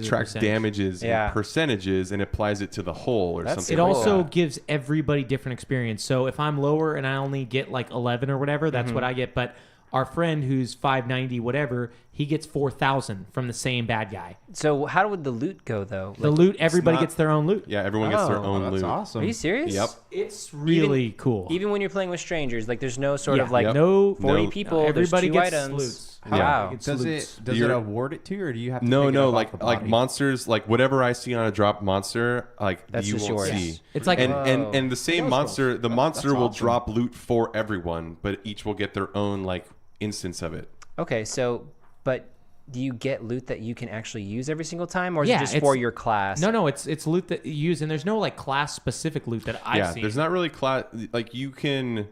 tracks
percentage.
damages in percentages and applies it to the whole or
That's
something.
It
like
also
that.
gives everybody different experience. So if I'm lower and I only get like 11 or whatever, that's what I get. But our friend who's 590 whatever, he gets 4,000 from the same bad guy.
So how would the loot go though?
The loot, everybody
not-
gets their own loot.
Yeah, everyone gets their
Oh,
own
That's
loot.
awesome.
Are you serious?
Yep.
It's really cool.
Even when you're playing with strangers, like there's no sort of like
Yep.
no
40
No.
people.
Everybody
there's 2
gets
items.
loots.
Wow.
Does it
You're-
award it to you, or do you have to
No,
pick it
no,
up
like
off the
like
body?
monsters, like whatever I see on a drop monster, like
That's
you
just
won't
yours.
see.
It's like
and the same
Elder
monster, the monster will
awesome.
drop loot for everyone, but each will get their own like instance of it.
Okay, so but do you get loot that you can actually use every single time, or is
Yeah,
it just
it's-
for your class?
no, it's loot that you use, and there's no like class specific loot that I've
Yeah,
seen.
there's not really class like you can.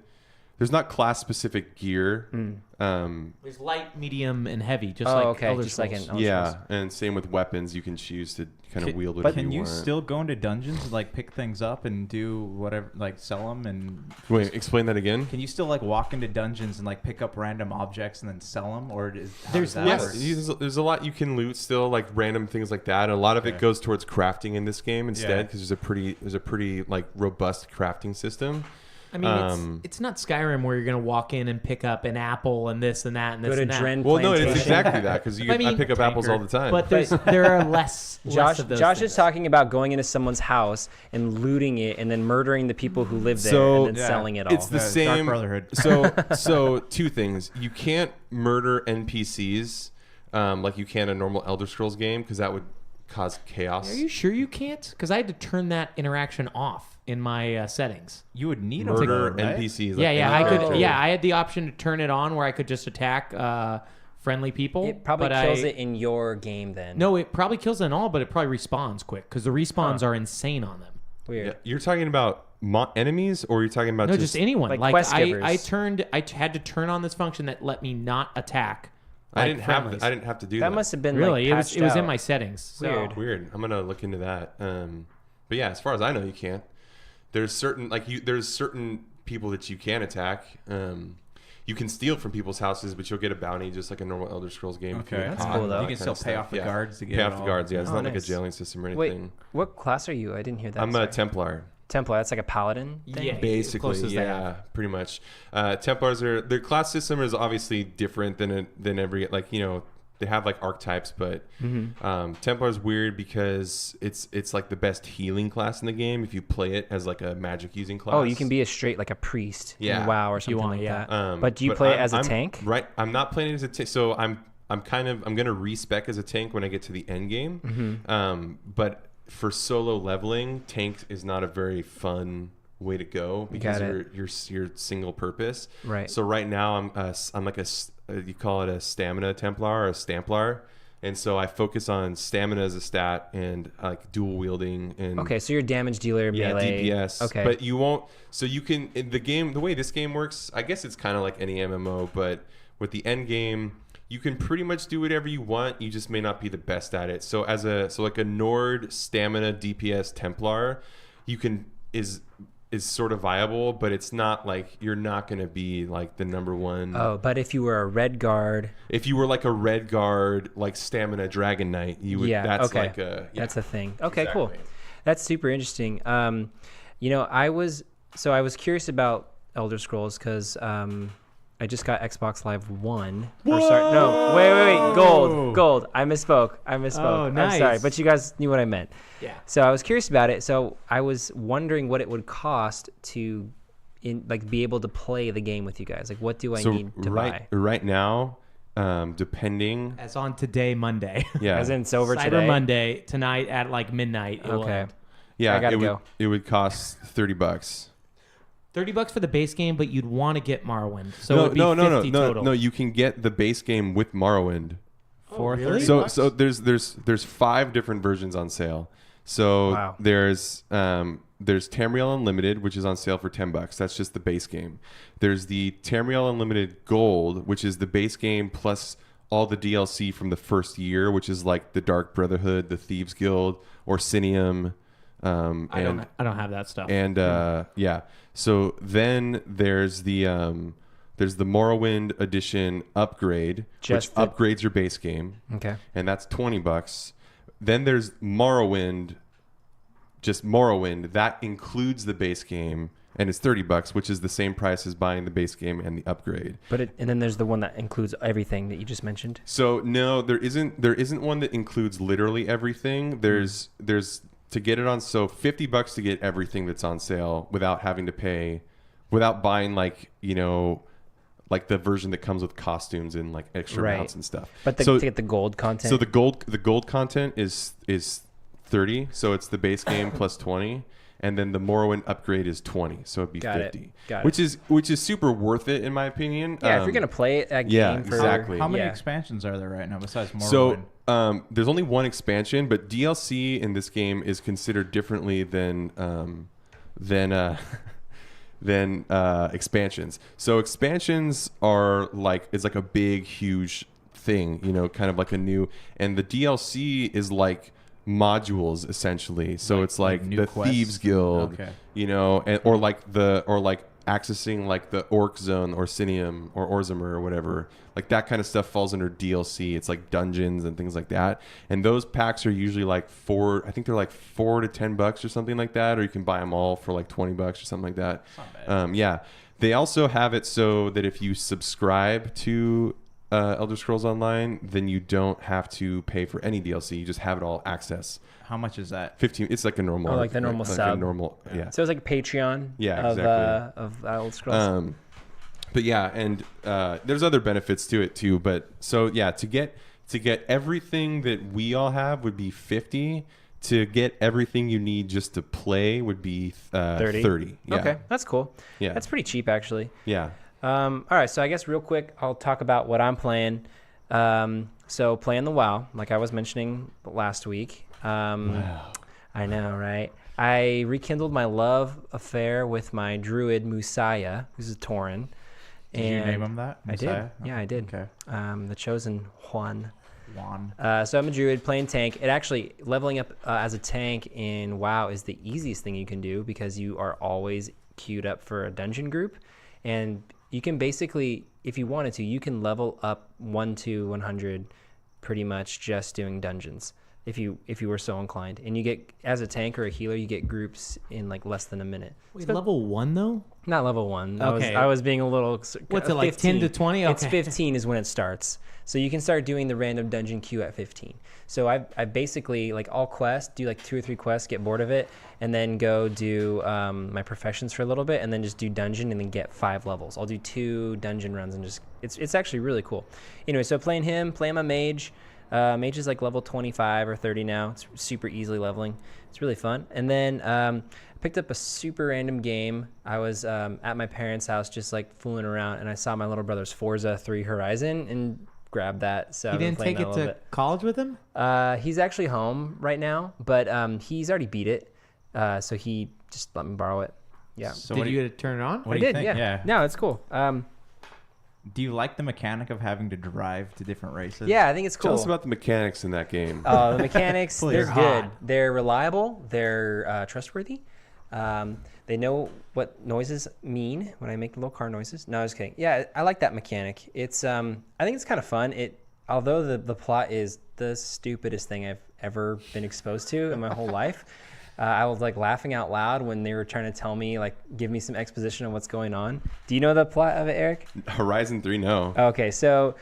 There's not class specific gear.
There's light, medium, and heavy, just
Oh,
like
okay,
Elder
just like
Scrolls.
in Elder
Yeah,
Scrolls.
and same with weapons. You can choose to kind of wield
But
whatever
can you
want.
still go into dungeons and like pick things up and do whatever, like sell them? And
Wait, explain that again.
can you still like walk into dungeons and like pick up random objects and then sell them, or how
There's
does that
less-
work?
There's a lot you can loot still, like random things like that. And a lot of it goes towards crafting in this game instead, because there's a pretty like robust crafting system.
I mean, it's not Skyrim where you're gonna walk in and pick up an apple and this and that and this
Go to
and that.
Dren
Well, no, it's
Plantation.
exactly that because I pick up apples all the time.
But there are less of those
Josh
things.
is talking about going into someone's house and looting it and then murdering the people who live there
So,
and then selling it all.
it's the
Dark
same.
Brotherhood.
So two things: you can't murder NPCs like you can a normal Elder Scrolls game because that would cause chaos.
Are you sure you can't? Because I had to turn that interaction off in my settings.
You would need
Murder
them to, right?
NPCs. Like
Yeah,
any
I could.
character.
Yeah, I had the option to turn it on where I could just attack friendly people.
It probably
but
kills it in your game then.
No, it probably kills it in all, but it probably respawns quick because the respawns are insane on them.
Weird.
Yeah, you're talking about enemies, or you're talking about
No, just anyone.
like
Like
quest
I
givers.
had to turn on this function that let me not attack.
I
like,
didn't
friendlies.
have to do
That
that.
must have been
Really,
like
it was in
out.
my settings. So.
Weird.
Weird. I'm gonna look into that. But yeah, as far as I know, you can't. There's certain there's certain people that you can attack. You can steal from people's houses, but you'll get a bounty just like a normal Elder Scrolls game. if you
Okay,
get
that's
caught
cool,
and
though.
that
You can
kind
still
of
pay
stuff.
off the
Yeah.
guards to get
Pay
it
off the
all.
guards. Yeah, it's
Oh,
not like a
nice.
jailing system or
Wait,
anything.
what class are you? I didn't hear that.
I'm
Sorry.
a Templar.
Templar. That's like a paladin thing?
Yeah.
Basically,
close as they
yeah, pretty much. Templars their class system is obviously different than every they have like archetypes, but Templar's weird because it's like the best healing class in the game if you play it as like a magic using class.
Oh, you can be a straight like a priest
Yeah.
in WoW or
If you
something
want,
like
yeah.
that. But do you play it as a tank?
Right, I'm not playing it as a tank. So I'm gonna respec as a tank when I get to the end game. But for solo leveling, tank is not a very fun way to go because
Got
you're single purpose.
Right.
So right now I'm like you call it a stamina Templar or a Stamplar. And so I focus on stamina as a stat and like dual wielding and
Okay, so you're a damage dealer,
yeah,
melee.
DPS.
Okay.
But you won't. So you can in the game. The way this game works, I guess it's kind of like any MMO, but with the end game, you can pretty much do whatever you want. You just may not be the best at it. So like a Nord stamina DPS Templar, you can is sort of viable, but it's not like you're not going to be like the number one.
Oh, but if you were a red guard,
If you were like a red guard, like stamina Dragon Knight, you would.
yeah,
That's
okay,
like a. Yeah.
that's a thing. Okay, cool.
Exactly.
That's super interesting. I was curious about Elder Scrolls because I just got Xbox Live One. Or sorry, no, wait, gold. I misspoke.
Oh,
I'm sorry,
nice.
but you guys knew what I meant.
Yeah.
So I was curious about it. So I was wondering what it would cost to, be able to play the game with you guys. Like, what do I need to buy?
right now, depending.
As on today, Monday.
Yeah.
As in, it's over
Cyber
today.
Monday tonight at like midnight. It will
Okay.
end.
Yeah,
I gotta
it would
go.
it would cost $30.
$30 for the base game, but you'd want to get Morrowind. So it'd be 50 total.
No. You can get the base game with Morrowind.
For really?
So there's 5 different versions on sale. So
Wow.
there's Tamriel Unlimited, which is on sale for $10. That's just the base game. There's the Tamriel Unlimited Gold, which is the base game plus all the DLC from the first year, which is like the Dark Brotherhood, the Thieves Guild, Orsinium.
I don't have that stuff.
And yeah. So then there's the Morrowind Edition upgrade, which upgrades your base game.
Okay.
And that's $20. Then there's Morrowind, just Morrowind. That includes the base game, and it's $30, which is the same price as buying the base game and the upgrade.
And then there's the one that includes everything that you just mentioned.
So no, there isn't one that includes literally everything. There's to get it on, so $50 to get everything that's on sale without having to pay, without buying like the version that comes with costumes and like extra mounts and stuff.
But to get the gold content.
So the gold content is 30. So it's the base game plus 20, and then the Morrowind upgrade is 20. So it'd be 50.
Got
which is super worth it in my opinion.
Yeah, if you're gonna play that game for
exactly.
How many expansions are there right now besides Morrowind?
So there's only one expansion, but DLC in this game is considered differently than expansions. So expansions are it's like a big, huge thing, kind of like a new, and the DLC is like modules essentially. So it's like the
quests?
Thieves Guild,
Okay.
or accessing like the Orc Zone or Orsinium or Orzamer or whatever. Like that kind of stuff falls under DLC. It's like dungeons and things like that. And those packs are usually like $4 to $10 or something like that. Or you can buy them all for like $20 or something like that.
Not bad.
Yeah. They also have it so that if you subscribe to Elder Scrolls Online, then you don't have to pay for any DLC. You just have it all access.
How much is that?
15. It's like a normal.
like the normal
like
sub.
A normal, yeah.
So it's like Patreon.
Yeah,
of
exactly.
Of Elder Scrolls.
But yeah, and there's other benefits to it too. But so yeah, to get everything that we all have would be 50. To get everything you need just to play would be 30. Yeah.
Okay, that's cool.
Yeah,
That's pretty cheap actually.
Yeah.
All right, so I guess real quick, I'll talk about what I'm playing. So playing the WoW, like I was mentioning last week.
Wow.
I know, right? I rekindled my love affair with my druid Musaya, who's a Tauren.
Did you name him that?
I did.
Messiah?
Yeah, I did.
Okay.
The chosen Juan.
Juan.
So I'm a druid playing tank. It actually, leveling up as a tank in WoW is the easiest thing you can do because you are always queued up for a dungeon group. And you can basically, if you wanted to, you can level up 1 to 100 pretty much just doing dungeons if you were so inclined. And you get, as a tank or a healer, you get groups in like less than a minute.
Wait, level 1 though?
Not level 1.
Okay.
I was being a little...
What's it, like 10 to 20? Okay.
It's 15 is when it starts. So you can start doing the random dungeon queue at 15. So I basically, like all quests, do like 2 or 3 quests, get bored of it, and then go do my professions for a little bit, and then just do dungeon and then get 5 levels. I'll do 2 dungeon runs and just... It's actually really cool. Anyway, so playing my mage. Mage is like level 25 or 30 now. It's super easily leveling. It's really fun. And then I picked up a super random game. I was at my parents' house just like fooling around, and I saw my little brother's Forza Horizon and grabbed that. So
You didn't take it to college with him?
He's actually home right now, but he's already beat it. So he just let me borrow it. Yeah.
So
Did you get to turn it on?
What
I
do you
did,
think?
yeah. No, it's cool.
Do you like the mechanic of having to drive to different races?
Yeah, I think it's cool.
Tell us about the mechanics in that game.
The mechanics, they're
Please.
good.
Hot.
They're reliable. They're trustworthy. They know what noises mean when I make the little car noises. No, I was kidding. Yeah, I like that mechanic. It's I think it's kind of fun. Although the plot is the stupidest thing I've ever been exposed to in my whole life. I was like laughing out loud when they were trying to tell me, like, give me some exposition on what's going on. Do you know the plot of it, Eric?
Horizon 3, no.
Okay, so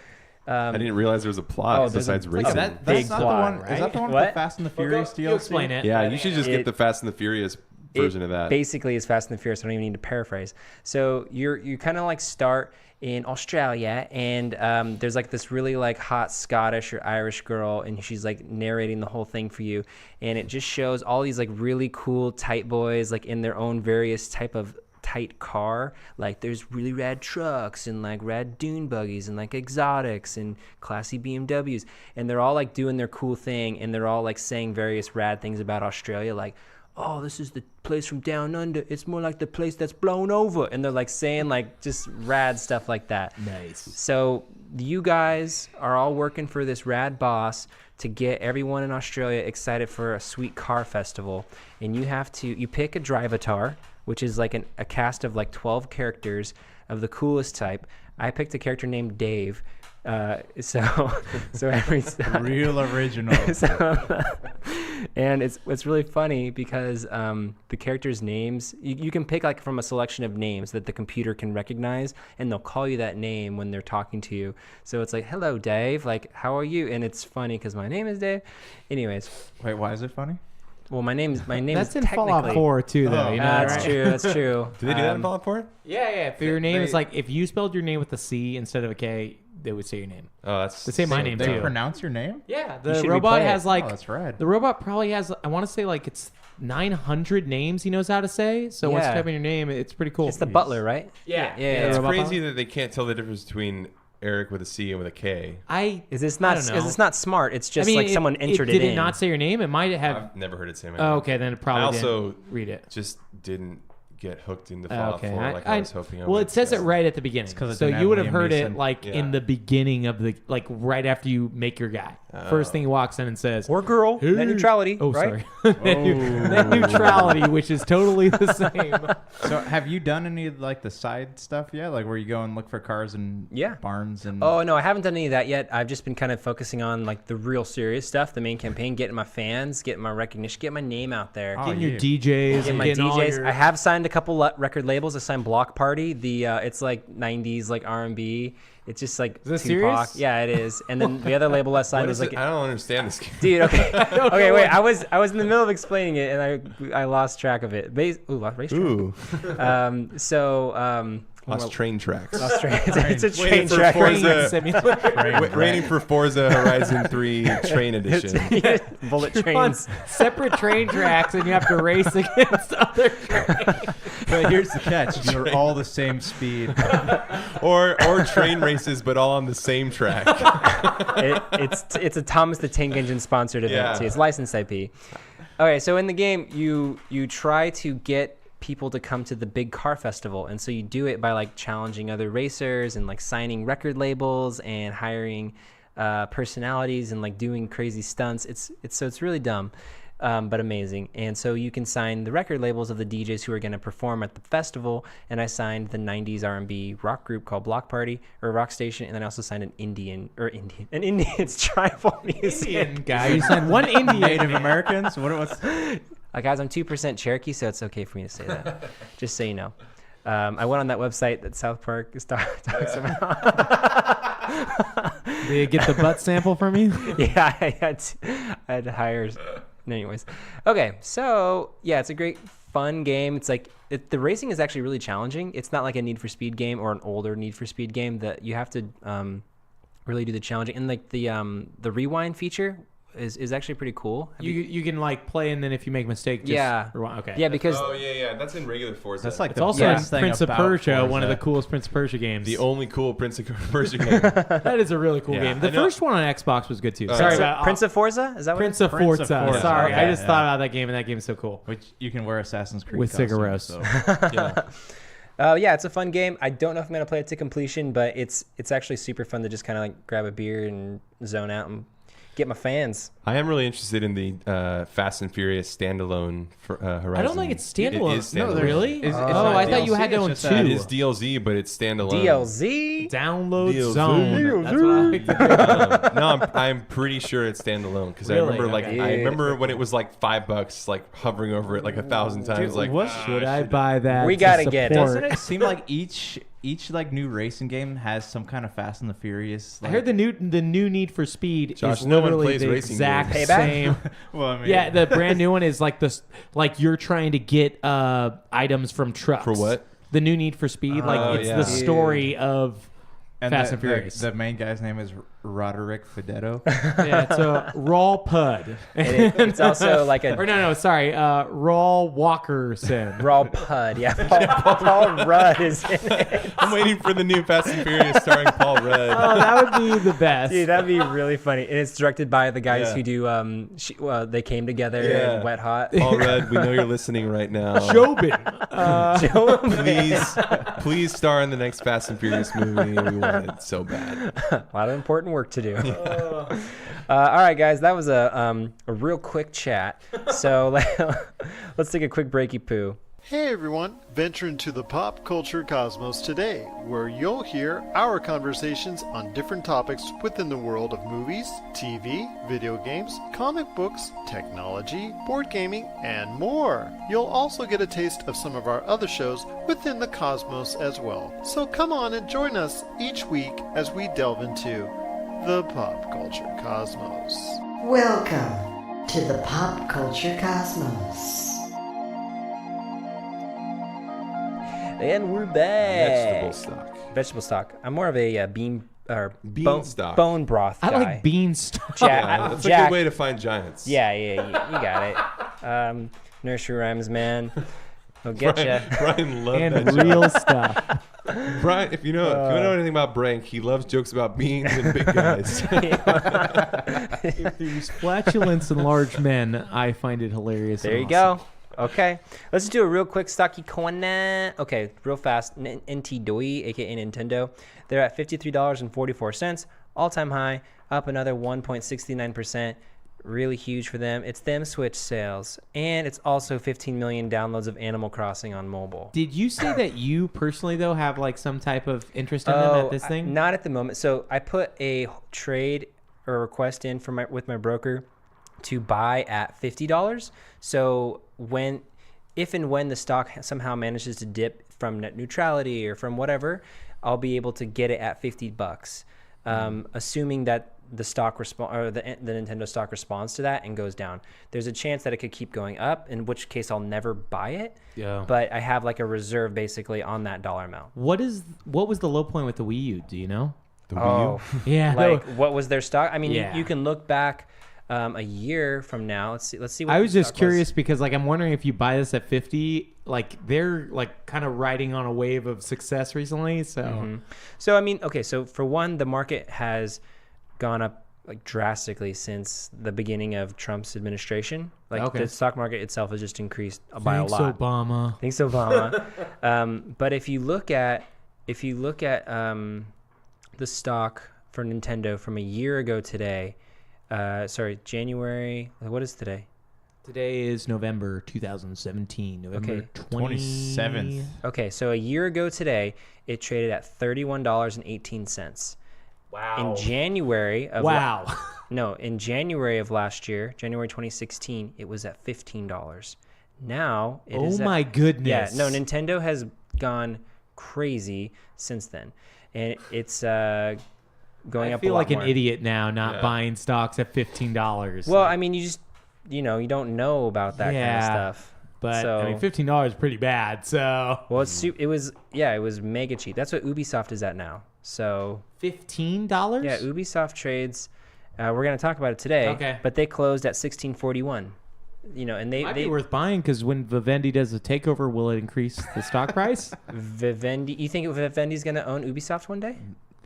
I didn't realize there was a plot besides racing.
That's
Big
not
plot,
the one.
right?
Is that the one with
What?
the Fast and the Furious DLC?
You explain it.
Yeah, you should just get
It-
the Fast and the Furious version of that.
Basically, is Fast and the Furious. I don't even need to paraphrase. So you kind of like start in Australia, and there's like this really like hot Scottish or Irish girl, and she's like narrating the whole thing for you, and it just shows all these like really cool tight boys like in their own various type of tight car. Like there's really rad trucks and like rad dune buggies and like exotics and classy BMWs, and they're all like doing their cool thing, and they're all like saying various rad things about Australia, like, oh, this is the place from down under. It's more like the place that's blown over. And they're like saying like just rad stuff like that.
Nice.
So you guys are all working for this rad boss to get everyone in Australia excited for a sweet car festival. And you pick a drivatar, which is like a cast of like 12 characters of the coolest type. I picked a character named Dave. So every
Real original.
And it's really funny because the characters' names you can pick like from a selection of names that the computer can recognize, and they'll call you that name when they're talking to you. So it's like, hello Dave, like how are you? And it's funny because my name is Dave. Anyways,
Wait, why is it funny?
well, my name
That's
is
in
technically
Fallout 4 too, though.
Oh.
You know,
That's
right?
true. That's true.
Do they do that in Fallout 4?
Yeah. If your name is like, if you spelled your name with a C instead of a K, they would say your name.
Oh, that's
They say my name
They
too.
pronounce your name?
Yeah,
You
the
should
robot
replay it.
has like
Oh, that's rad.
the robot probably has. I want to say like it's 900 names he knows how to say. So once you
Yeah.
type in your name, it's pretty cool.
It's the butler, right?
Yeah,
Yeah,
It's
robot
crazy
pilot.
that they can't tell the difference between Eric with a C and with a K.
Is this
I
not?
don't know.
Is this not smart? It's just
I mean,
like someone entered
did
it in.
it not say your name? It might have.
I've never heard it say my
Oh,
name.
okay, then it probably
I also
didn't read it.
just didn't get hooked into
Oh,
Fallout
okay,
4 like I was hoping I
well,
would.
it says it
so.
right at the beginning,
'cause it
so
didn't
you would
have
have
Liam
heard it
Neeson.
like
Yeah.
in the beginning of the right after you make your guy. First thing he walks in and says,
or girl.
"Hey."
Net neutrality.
Oh,
right?
sorry. Net neutrality, which is totally the same.
So have you done any of like the side stuff yet? Like where you go and look for cars and
Yeah.
barns and
Oh no, I haven't done any of that yet. I've just been kind of focusing on like the real serious stuff, the main campaign, getting my fans, getting my recognition, getting my name out there.
Oh,
Getting your
yeah.
DJs
Getting
and
my
getting all
DJs.
your...
I have signed a couple record labels. I signed Block Party. The it's like 90s like R&B. It's just like
Is this
Tupac.
serious?
Yeah, it is. And then the other label I signed
What
was
is
like
it? I don't understand this game.
dude, okay. Okay, wait. I was in the middle of explaining it and I lost track of it. Lost racetrack.
Ooh, lost train tracks.
Lost train. It's a train
Waiting for
track.
Forza.
Simulator.
Waiting for Forza Horizon 3 Train Edition.
Bullet
You're on
trains.
separate train tracks, and you have to race against other trains.
But here's the catch: you're all the same speed.
or train races, but all on the same track.
It's a Thomas the Tank Engine sponsored event
Yeah.
too. It's licensed IP. Okay, so in the game you try to get people to come to the big car festival, and so you do it by like challenging other racers and like signing record labels and hiring personalities and like doing crazy stunts. It's really dumb. But amazing. And so you can sign the record labels of the DJs who are going to perform at the festival. And I signed the 90s R&B rock group called Block Party or Rock Station. And then I also signed an Indian's tribal music.
Indian guy. You signed one Indian.
Native Americans. What's
Guys, I'm 2% Cherokee, so it's okay for me to say that. Just so you know. I went on that website that South Park talks about.
Did you get the butt sample from you?
Yeah, I had to hire. Anyways, okay, so yeah, it's a great fun game. It's like the racing is actually really challenging. It's not like a Need for Speed game or an older Need for Speed game that you have to really do the challenging. And like the rewind feature is actually pretty cool.
You can like play, and then if you make a mistake, just
Yeah.
rewind. Okay.
Yeah, because
Oh yeah. That's in regular Forza.
That's like
It's
the
also in
best thing
Prince of
about
Persia,
Forza.
one of the coolest Prince of Persia games.
the only cool Prince of Persia game.
That is a really cool
Yeah,
game. The
I know.
first one on Xbox was good too.
Oh,
Sorry
yeah.
about
Prince of Forza. Is that what
Prince of
Prince of
Forza.
Forza.
Sorry, I
Okay,
just
yeah.
thought about that game, and that game's so cool.
Which you can wear Assassin's Creed
With
costumes,
cigarettes.
So.
Yeah.
Yeah, it's a fun game. I don't know if I'm gonna play it to completion, but it's actually super fun to just kind of like grab a beer and zone out and get my fans.
I am really interested in the Fast and Furious standalone for Horizon.
I don't think it's standalone.
It is
No,
standalone.
really?
It's
Oh,
not
I thought you
DLC,
had to
it's
own
just
two.
a-
It is DLC, but it's standalone.
DLZ.
Download
DLC.
zone. That's what I like to do.
No, I'm pretty sure it's standalone because I
Really?
remember like
Okay.
I remember when it was like $5, like hovering over it like 1,000 times.
Dude,
Like,
what
Should I buy that?
We
to
gotta get it.
support?
Doesn't it seem like each like new racing game has some kind of Fast and the Furious?
I
Like,
heard the new Need for Speed
Josh,
is
no one
literally
plays
the
racing
exact
games.
Payback?
same.
well, I mean,
Yeah, the brand new one is like this. Like you're trying to get items from trucks.
For what?
The new Need for Speed. Like
Oh,
it's
yeah.
the story of Fast and Furious.
The main guy's name is Roderick Fedetto.
Yeah, it's a Rawl Pud.
It's also like a
Or sorry, Rawl Walkerson.
raw pud. Yeah, Paul Rudd is in it.
I'm waiting for the new Fast and Furious starring Paul Rudd.
Oh, that would be the best.
Dude, that'd be really funny. And it's directed by the guys who do They Came Together and Wet Hot.
Paul Rudd, we know you're listening right now.
Jobin.
Please star in the next Fast and Furious movie. We want it so bad.
A lot of important work to do. All right, guys, that was a real quick chat. So let's take a quick breaky poo.
Hey everyone, venture into the pop culture cosmos today, where you'll hear our conversations on different topics within the world of movies, TV, video games, comic books, technology, board gaming, and more. You'll also get a taste of some of our other shows within the cosmos as well. So come on and join us each week as we delve into the pop culture cosmos.
Welcome to the pop culture cosmos.
And we're back.
Vegetable stock.
I'm more of a bean
Beanstalk.
bone broth guy.
I like beanstalk.
That's a good way to find giants.
Yeah, you got it. Nursery rhymes, man. He'll get you.
Brian loves
And
that
real
joke.
stuff.
Brian, if you know anything about Brank, he loves jokes about beans and big guys.
If there's flatulence in large men, I find it hilarious.
There you go. Okay, let's do a real quick stocky corner. Okay, real fast. NT Doi, aka Nintendo, they're at $53.44, all-time high, up another 1.69%. Really huge for them. It's them Switch sales, and it's also 15 million downloads of Animal Crossing on mobile.
Did you say that you personally though have like some type of interest in them at this thing?
Not at the moment. So I put a trade or request in with my broker to buy at $50. So if and when the stock somehow manages to dip from net neutrality or from whatever, I'll be able to get it at $50. Assuming that the stock the Nintendo stock responds to that and goes down. There's a chance that it could keep going up, in which case I'll never buy it.
Yeah.
But I have like a reserve basically on that dollar amount.
What was the low point with the Wii U? Do you know?
The Wii U?
Yeah.
Like what was their stock? I mean,
Yeah.
you can look back a year from now. Let's see. What
I was
the
just
stock
curious because like I'm wondering if you buy this at 50, like they're like kind of riding on a wave of success recently. So
So I mean, okay. So for one, the market has gone up like drastically since the beginning of Trump's administration. Like the stock market itself has just increased by a lot. Thanks, Obama. But if you look at the stock for Nintendo from a year ago today, January. What is today?
Today is November 2017. November
27th.
Okay, so a year ago today, it traded at $31.18.
Wow.
In January of in January of last year, January 2016, it was at $15. Now it is
my goodness.
Yeah, no, Nintendo has gone crazy since then, and it's going
I
up.
feel
a lot
like
more.
an idiot now, not buying stocks at $15.
Well, I mean, you just you don't know about that kind of stuff.
But
so,
I mean, $15 is pretty bad. So
it was mega cheap. That's what Ubisoft is at now. So
$15?
Yeah, Ubisoft trades. We're gonna talk about it today.
Okay.
But they closed at 1641. And they
might be worth buying because when Vivendi does a takeover, will it increase the stock price?
Vivendi. You think Vivendi's gonna own Ubisoft one day?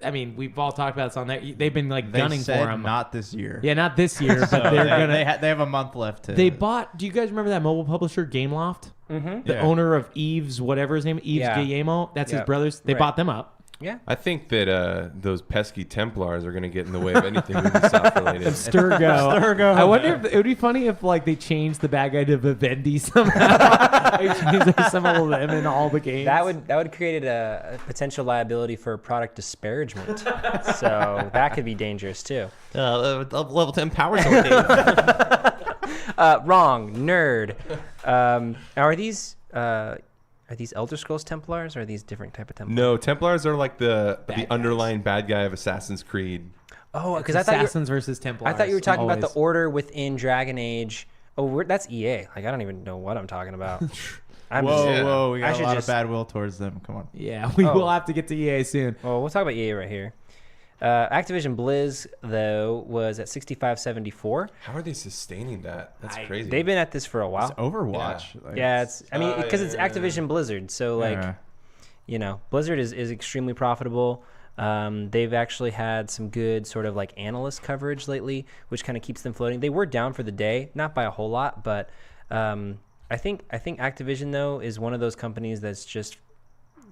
I mean, we've all talked about this on there. They've been like gunning for him.
Not this year.
Yeah, not this year, but they're gonna.
They have a month left to.
Mm-hmm.
Do you guys remember that mobile publisher Gameloft? The owner of Eve's whatever his name, Eve's Guillermo. That's his brothers. They bought them up.
Yeah.
I think that those pesky Templars are going to get in the way of anything Ubisoft related.
Sturgo. I wonder if it would be funny if like they changed the bad guy to Vivendi somehow. They changed some of them in all the games.
That would create a potential liability for product disparagement. So that could be dangerous too.
Level 10 power sword, Dave.
Wrong, nerd. Are these Elder Scrolls Templars or are these different type of Templars?
No, Templars are like the underlying bad guy of Assassin's Creed.
Oh, because I thought
Assassins versus Templars.
I thought you were talking about the
always.
order within Dragon Age. Oh, that's EA. Like I don't even know what I'm talking about.
Whoa, we
I
got a
should
lot
just-
of bad will towards them. Come on.
Yeah, we
Oh.
will have to get to EA soon.
Well, we'll talk about EA right here. Activision Blizz, though, was at 65.74.
How are they sustaining that? That's crazy.
They've been at this for a while.
It's Overwatch. Like,
Yeah, it's. I mean, because it's
yeah.
Activision Blizzard, so like,
yeah.
you know, Blizzard is extremely profitable. They've actually had some good sort of like analyst coverage lately, which kind of keeps them floating. They were down for the day, not by a whole lot, but I think Activision though is one of those companies that's just,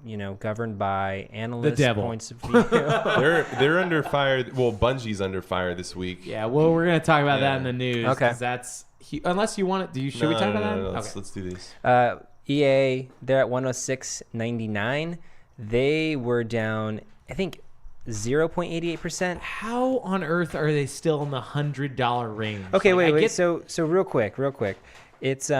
you know, governed by analyst
devil.
points of view.
They're under fire. Well, Bungie's under fire this week.
Yeah, well, we're gonna talk about that
Yeah.
in the news.
Okay.
'Cause that's unless you want it. Should we talk about that?
No,
Okay.
let's do these.
EA, they're at 106.99. They were down, I think, 0.88%.
How on earth are they still in the $100 range?
Okay,
Like, I
wait.
get-
So real quick. It's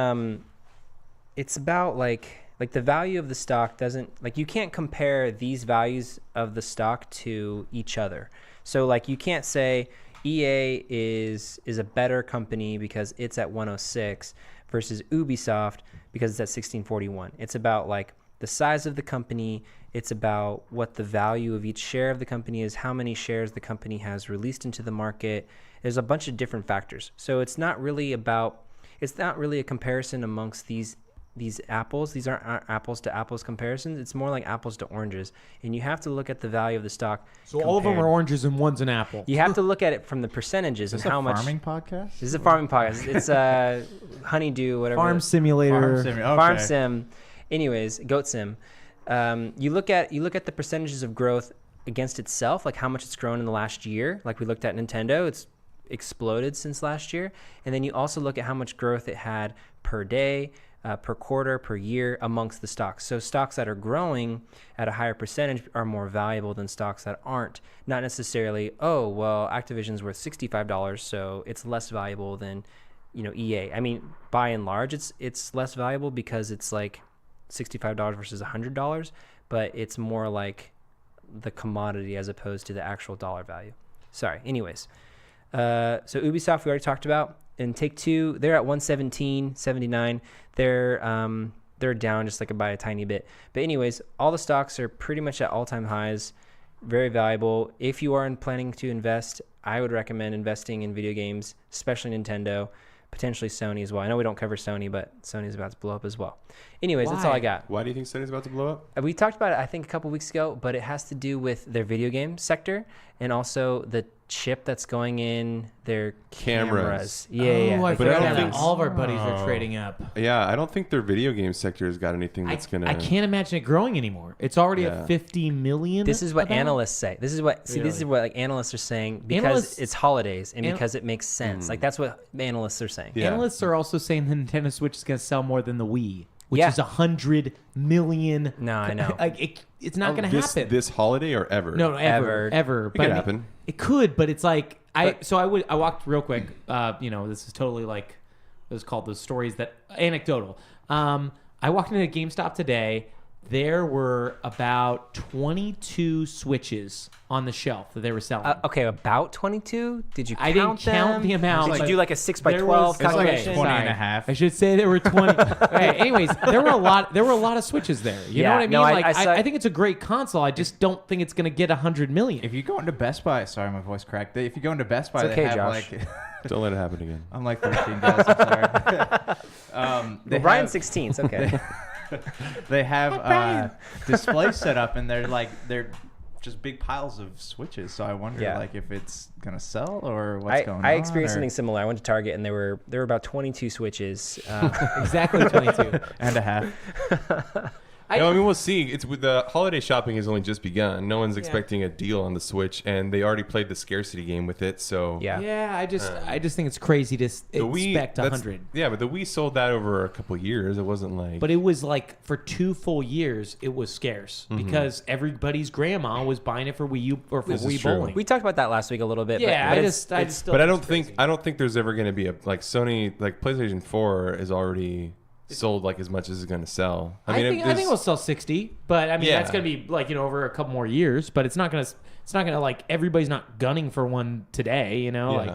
about like the value of the stock doesn't, like, you can't compare these values of the stock to each other. So like you can't say EA is a better company because it's at 106 versus Ubisoft because it's at 1641. It's about like the size of the company. It's about what the value of each share of the company is, how many shares the company has released into the market. There's a bunch of different factors. So it's not really a comparison amongst these apples. These aren't apples to apples comparisons. It's more like apples to oranges. And you have to look at the value of the stock.
So all of them are oranges and one's an apple.
You have to look at it from the percentages and
Is this
how
a
much.
farming podcast?
This is a farming podcast. It's honeydew, whatever.
Farm simulator.
Farm sim. Anyways, goat sim. You look at the percentages of growth against itself, like how much it's grown in the last year. Like we looked at Nintendo, it's exploded since last year. And then you also look at how much growth it had per day, per quarter, per year amongst the stocks. So stocks that are growing at a higher percentage are more valuable than stocks that aren't. Not necessarily, oh, well, Activision's worth $65, so it's less valuable than, you know, EA. I mean, by and large, it's less valuable because it's like $65 versus $100, but it's more like the commodity as opposed to the actual dollar value. Sorry. Anyways, so Ubisoft we already talked about. And Take-Two, they're at 117.79. They're down just like by a tiny bit. But anyways, all the stocks are pretty much at all-time highs. Very valuable. If you are planning to invest, I would recommend investing in video games, especially Nintendo, potentially Sony as well. I know we don't cover Sony, but Sony's about to blow up as well. Anyways, that's all I got.
Why do you think Sony's about to blow up?
We talked about it, I think, a couple weeks ago, but it has to do with their video game sector and also the chip that's going in their cameras. Yeah.
Oh, I
But I
forgot
don't
that
think-
all of our buddies are
Oh.
trading up.
Yeah, I don't think their video game sector has got anything that's gonna.
I can't imagine it growing anymore. It's already
Yeah.
at 50 million.
This is what
about?
analysts say. This is what like analysts are saying because
Analysts-
it's holidays and because it makes sense.
Mm.
Like that's what analysts are saying.
Yeah.
Analysts are also saying the Nintendo Switch is going to sell more than the Wii, which
Yeah.
is 100 million.
No, I know.
Like it's not going to
this
happen.
this holiday or ever.
No, ever.
It could happen.
It could, but it's like I walked real quick. This is totally like it was called those stories that anecdotal. I walked into a GameStop today. There were about 22 Switches on the shelf that they were selling.
Okay, about 22? Did you count
I didn't count
them?
the amount.
Did you
but
do like a 6 by
there
12
was-
It's like
calculation?
20 and
Sorry.
a half.
I should say there were 20. Okay, anyways, there were a lot of Switches there. You know
Yeah,
what I mean?
no, I
Like
saw-
I think it's a great console. I just don't think it's going to get 100 million.
If you go into Best Buy, sorry, my voice cracked. If you go into Best Buy,
It's okay,
they have
Josh.
like.
Don't let it happen again.
I'm like 13 guys. I'm sorry. They
Brian's
have-
16. It's okay.
They have displays set up, and they're just big piles of Switches. So I wonder,
Yeah.
like, if it's gonna sell or what's going on.
I experienced
or-
something similar. I went to Target and there were about 22 Switches.
Exactly 22.
and a half.
I mean, we'll see. It's with the holiday shopping has only just begun. No one's expecting a deal on the Switch, and they already played the scarcity game with it. So
Yeah.
Yeah, I just think it's crazy to expect
that's-
100.
Yeah, but the Wii sold that over a couple years. It wasn't like.
But it was like for 2 full years, it was scarce because everybody's grandma was buying it for Wii U or for
This is
Wii
true.
bowling.
We talked about that last week a little bit.
Yeah,
but
I
it's-
just still.
But I
think
don't
it's
think
crazy.
there's ever going to be a like Sony like PlayStation 4 is already sold like as much as it's going to sell.
I think it'll sell 60, but I mean
Yeah.
that's gonna be like over a couple more years. But it's not gonna like everybody's not gunning for one today. You know, like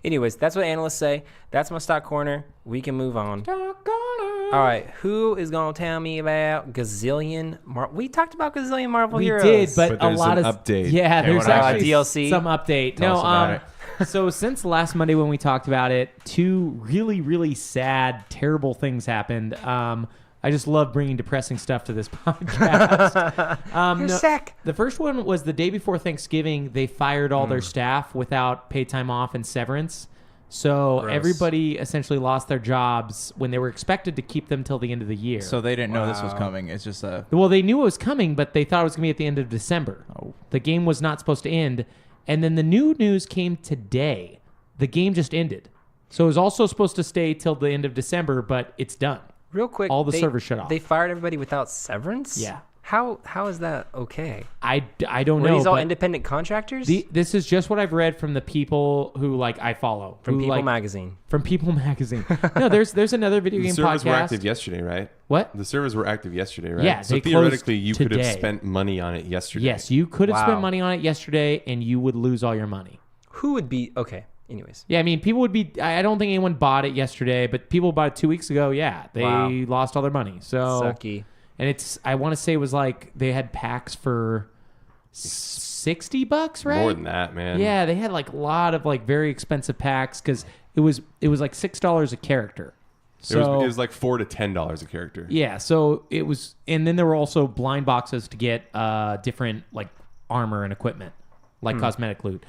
Anyways, that's what analysts say. That's my stock corner. We can move on.
Stock corner.
All right, who is gonna tell me about Gazillion? We talked about Gazillion Marvel
We
Heroes.
did, but a
there's
lot
an
of
update.
Yeah, there's
what happened?
actually
DLC?
some update.
Tell us about
So since last Monday when we talked about it, two really, really sad, terrible things happened. I just love bringing depressing stuff to this podcast.
You're sick.
The first one was the day before Thanksgiving. They fired all their staff without paid time off and severance. So
Gross.
everybody essentially lost their jobs when they were expected to keep them till the end of the year.
So they didn't know this was coming. It's just a.
Well, they knew it was coming, but they thought it was going to be at the end of December.
Oh.
The game was not supposed to end. And then the new news came today. The game just ended. So it was also supposed to stay till the end of December, but it's done.
Real quick,
All the servers shut off.
They fired everybody without severance.
Yeah.
How is that okay?
I don't
Were
know.
these all
but
independent contractors?
this is just what I've read from the people who I follow.
From
who,
People Magazine.
From People Magazine. No, there's another video
The
game
servers
podcast.
were active yesterday, right?
What?
The servers were active yesterday, right?
Yeah,
So
they
theoretically,
closed
you could have
today.
spent money on it yesterday.
Yes, you could have
Wow.
spent money on it yesterday, and you would lose all your money.
Who would be okay? Anyways,
Yeah, I mean, people would be. I don't think anyone bought it yesterday, but people bought it 2 weeks ago. Yeah, they
Wow.
lost all their money. So,
sucky.
and I want to say it was they had packs for $60, right?
More than that, man.
Yeah, they had a lot of very expensive packs because it was like $6 a character. So
It was like $4 to $10 a character.
yeah, so it was, and then there were also blind boxes to get different armor and equipment, cosmetic loot.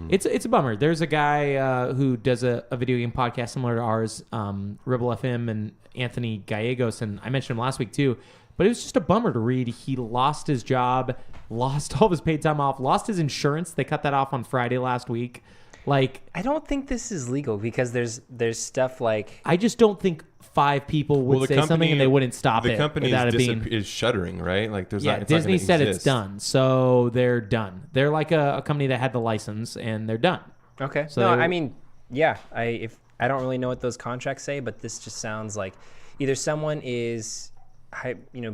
It's a bummer. There's a guy who does a video game podcast similar to ours, Rebel FM, and Anthony Gallegos, and I mentioned him last week too. But it was just a bummer to read. He lost his job, lost all of his paid time off, lost his insurance. They cut that off on Friday last week.
I don't think this is legal because there's stuff like
I just don't think 5 people would say something and they wouldn't stop
the
it
company
without it being.
is shuttering, right? There's
Yeah,
not. It's not
Disney
gonna
said
exist.
it's done, so they're done. They're like a company that had the license, and they're done.
okay.
So
No,
they-
I mean, yeah. I don't really know what those contracts say, but this just sounds like either someone is,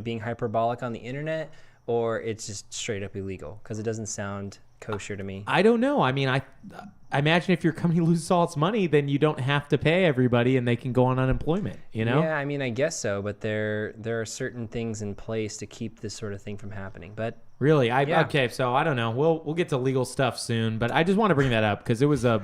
being hyperbolic on the internet, or it's just straight up illegal because it doesn't sound kosher to me.
I don't know. I mean, I imagine if your company loses all its money, then you don't have to pay everybody, and they can go on unemployment. You know?
Yeah, I mean, I guess so, but there are certain things in place to keep this sort of thing from happening. But
Really?
Yeah.
Okay. So I don't know. We'll get to legal stuff soon, but I just want to bring that up because it was a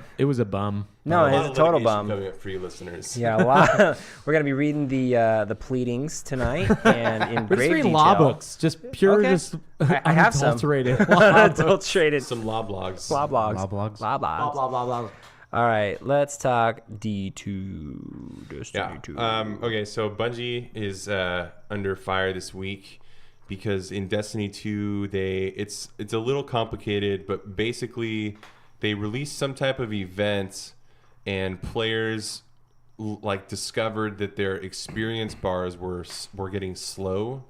bum.
no,
lot
it's a
of
total
litigation
bum.
Coming up for you listeners.
Yeah, a lot. We're gonna be reading the pleadings tonight and in
We're just
grave
reading
detail.
law books, just pure,
Okay.
just
I have some.
unadulterated law books.
Adulterated
Some law blogs.
blah blogs.
Law blogs.
Blah
Blah
blogs.
blah blah blah.
All right, let's talk D2. Destiny
Yeah.
2.
Okay, so Bungie is under fire this week because in Destiny 2 it's a little complicated, but basically they released some type of event and players discovered that their experience bars were getting slow.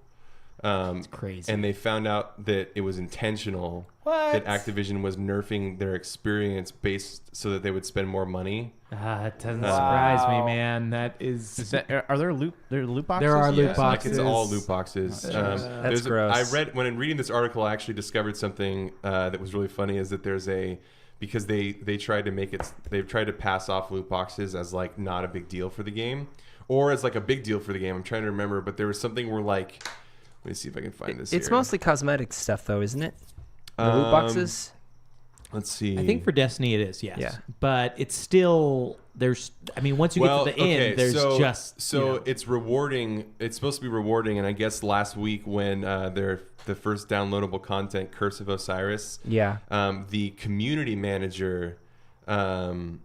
It's crazy.
And they found out that it was intentional.
What?
That Activision was nerfing their experience based so that they would spend more money.
It doesn't surprise me, man. That is.
Are there loot boxes?
There are loot
Yes,
boxes.
it's all loot boxes.
That's gross.
When reading this article, I actually discovered something that was really funny. Is that because they tried to pass off loot boxes as not a big deal for the game, or as a big deal for the game. I'm trying to remember, but there was something where let me see if I can find this.
It's
here.
mostly cosmetic stuff, though, isn't it? The loot boxes.
Let's see.
I think for Destiny it is, yes.
Yeah.
But it's still once you get to the end, there's
it's rewarding. It's supposed to be rewarding, and I guess last week when the first downloadable content, Curse of Osiris,
Yeah.
the community manager promised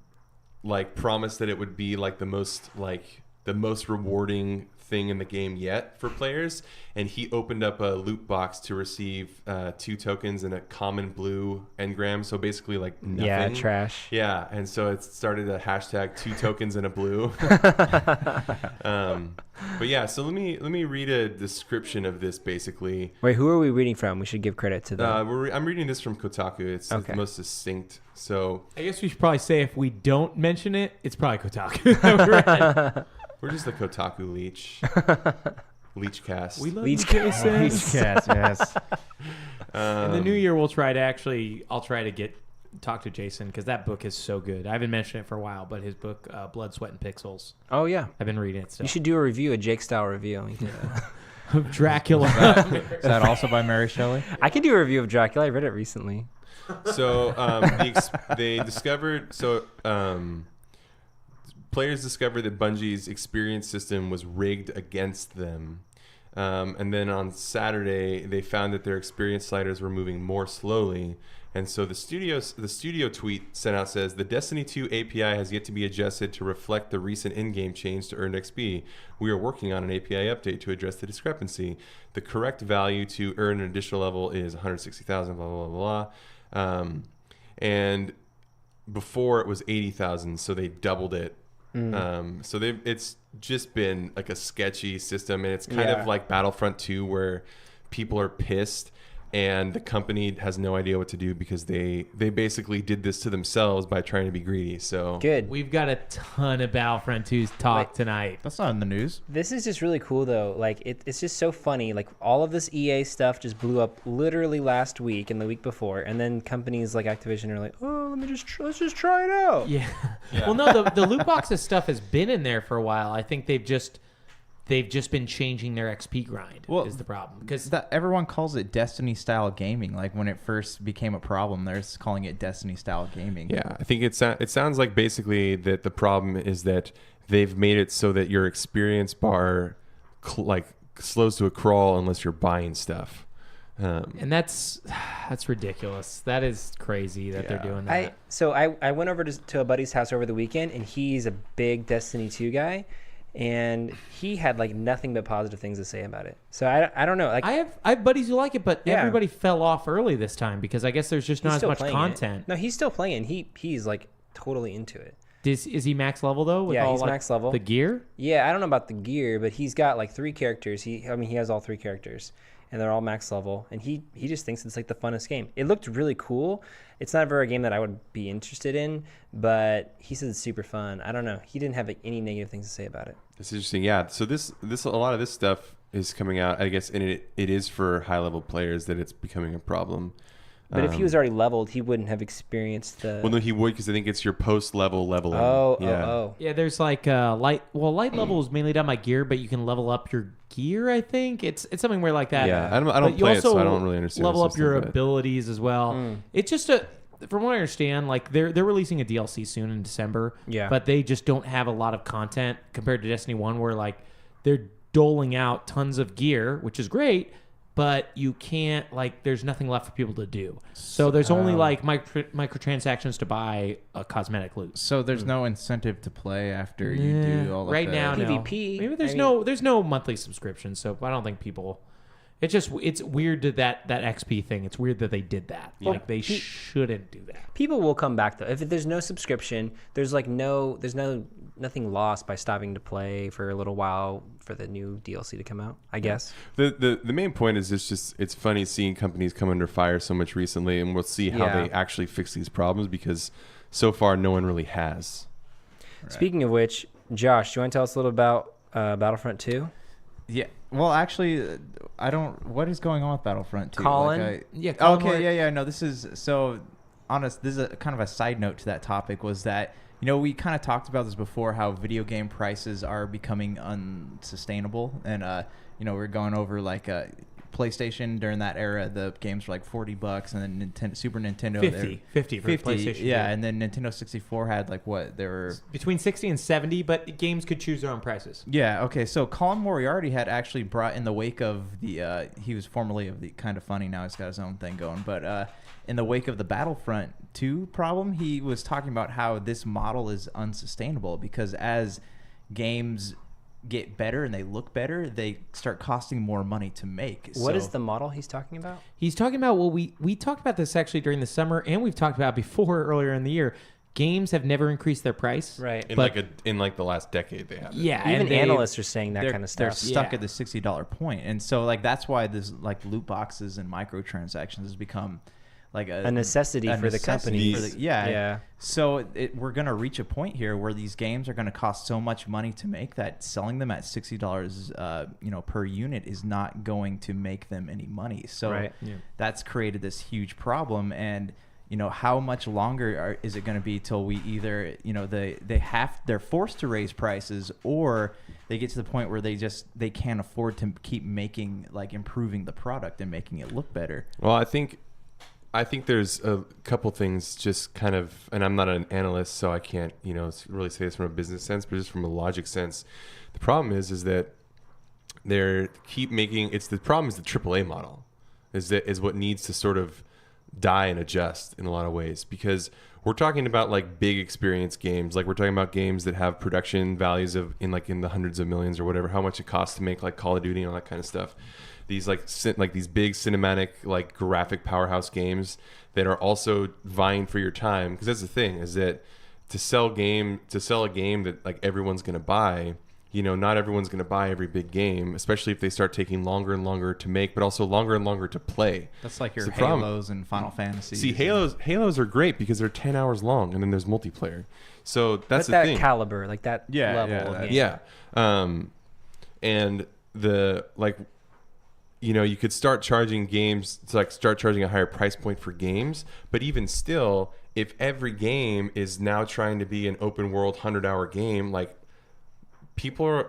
that it would be the most rewarding thing in the game yet for players, and he opened up a loot box to receive 2 tokens and a common blue engram, so basically nothing.
Yeah, trash.
Yeah, and so it started a hashtag 2 tokens and a blue. But yeah, so let me read a description of this basically.
Wait, who are we reading from? We should give credit to them.
I'm reading this from Kotaku. It's
Okay.
the most succinct. So
I guess we should probably say if we don't mention it, it's probably Kotaku.
we're just the Kotaku leech. Leechcast.
We love
Leech
you, Jason.
Yes, yes.
In the new year, I'll try to get talk to Jason because that book is so good. I haven't mentioned it for a while, but his book, Blood, Sweat, and Pixels.
Oh yeah,
I've been reading it still.
you should do a review, a Jake style review.
Of Dracula.
Is that also by Mary Shelley?
I could do a review of Dracula. I read it recently.
So they discovered players discovered that Bungie's experience system was rigged against them. And then on Saturday, they found that their experience sliders were moving more slowly. And so the studio tweet sent out says, the Destiny 2 API has yet to be adjusted to reflect the recent in-game change to earned XP. We are working on an API update to address the discrepancy. The correct value to earn an additional level is 160,000, blah, blah, blah, blah. And before it was 80,000, so they doubled it. So it's just been like a sketchy system, and it's kind of like Battlefront 2 where people are pissed and the company has no idea what to do because they basically did this to themselves by trying to be greedy. So
Good.
We've got a ton of Battlefront 2's talk tonight.
That's not in the news.
This is just really cool though. Like it's just so funny. Like all of this EA stuff just blew up literally last week and the week before, and then companies like Activision are like, oh, let's just try it out.
Yeah. Well, no, the loot boxes stuff has been in there for a while. I think they've just been changing their XP grind.
Well,
is the problem because
everyone calls it Destiny style gaming. Like when it first became a problem, they're just calling it Destiny style gaming.
yeah, I think it sounds like basically that the problem is that they've made it so that your experience bar slows to a crawl unless you're buying stuff.
and that's ridiculous. That is crazy that they're doing that.
I went over to a buddy's house over the weekend, and he's a big Destiny 2 guy, and he had like nothing but positive things to say about it. So I don't know. Like
I have buddies who like it, but
Yeah.
everybody fell off early this time because I guess there's just not
he's
as
still
much
playing
content.
it. No, he's still playing. He's like totally into it.
Is he max level though? With
Yeah,
all,
he's
like,
max level.
The gear?
Yeah, I don't know about the gear, but he's got like 3 characters. He has all 3 characters, and they're all max level. And he just thinks it's like the funnest game. It looked really cool. It's not ever a game that I would be interested in, but he says it's super fun. I don't know. He didn't have like, any negative things to say about it.
That's interesting. Yeah. So this a lot of this stuff is coming out, I guess, and it is for high level players that it's becoming a problem.
But if he was already leveled, he wouldn't have experienced the.
Well, no, he would because I think it's your post leveling.
Oh.
Yeah, there's like light level is mainly done by gear, but you can level up your gear, I think. It's something where like that.
Yeah, I don't
But you
play it, so
also
I don't really understand.
level
the
up your
system, but-
abilities as well. It's just from what I understand, like they're releasing a DLC soon in December.
Yeah.
But they just don't have a lot of content compared to Destiny 1 where like they're doling out tons of gear, which is great, but you can't there's nothing left for people to do. So there's only like microtransactions to buy a cosmetic loot.
So there's no incentive to play after you do all of
right
the...
now, no.
PvP,
Maybe there's no monthly subscription, so I don't think people. It's weird to that XP thing. It's weird that they did that. Like they shouldn't do that.
People will come back though. If there's no subscription, there's nothing lost by stopping to play for a little while for the new DLC to come out, I guess.
The main point is it's funny seeing companies come under fire so much recently, and we'll see how
Yeah.
they actually fix these problems because so far no one really has.
Speaking of which, Josh, do you want to tell us a little about Battlefront 2?
Yeah. Well, actually, I don't... What is going on with Battlefront 2?
Colin?
Yeah. Colin
Okay,
Moore-
yeah. No, this is... So, honest, this is a kind of a side note to that topic was that, we kind of talked about this before, how video game prices are becoming unsustainable. And, we're going over, PlayStation during that era, the games were like $40, and then Super Nintendo...
50 for PlayStation.
Yeah, and then Nintendo 64 had, they were...
Between 60 and 70, but games could choose their own prices.
Yeah, okay, so Colin Moriarty had actually brought in the wake of the, he was formerly of the Kind of Funny, now he's got his own thing going, but in the wake of the Battlefront 2 problem, he was talking about how this model is unsustainable because as games get better and they look better, they start costing more money to make.
What is the model he's talking about?
He's talking about, well, we talked about this actually during the summer, and we've talked about before earlier in the year. Games have never increased their price.
Right.
In the last decade they have.
Yeah.
Even
and they-
analysts are saying that kind of
They're
stuff.
stuck
Yeah.
at the $60 point. And so that's why this loot boxes and microtransactions has become a
necessity for the companies. Yeah.
So we're going to reach a point here where these games are going to cost so much money to make that selling them at $60 per unit is not going to make them any money. So
Right.
that's created this huge problem. And how much longer is it going to be till we either, they're forced to raise prices, or they get to the point where they can't afford to keep making, like, improving the product and making it look better.
Well, I think there's a couple things just kind of, and I'm not an analyst, so I can't, really say this from a business sense, but just from a logic sense. The problem is that the problem is the AAA model is what needs to sort of die and adjust in a lot of ways, because we're talking about like big experience games, like we're talking about games that have production values in the hundreds of millions or whatever, how much it costs to make, like Call of Duty and all that kind of stuff. These like these big cinematic, like graphic powerhouse games that are also vying for your time, because that's the thing, is that to sell a game that like everyone's going to buy, not everyone's going to buy every big game, especially if they start taking longer and longer to make, but also longer and longer to play.
That's like your Halos and Final Fantasy.
See, Halos are great because they're 10 hours long, and then there's multiplayer. So that's the thing.
That caliber, like that level of game.
Yeah. And the, like, you could start charging a higher price point for games, but even still, if every game is now trying to be an open world 100-hour game, like,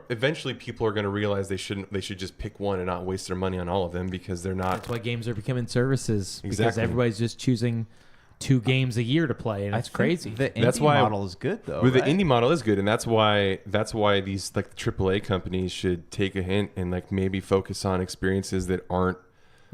eventually people are going to realize they should just pick one and not waste their money on all of them, because they're not.
That's why games are becoming services. Because
Exactly.
everybody's just choosing 2 games a year to play, and it's crazy.
The indie model is good, though.
The indie model is good, and that's why these, like, the AAA companies should take a hint and, like, maybe focus on experiences that aren't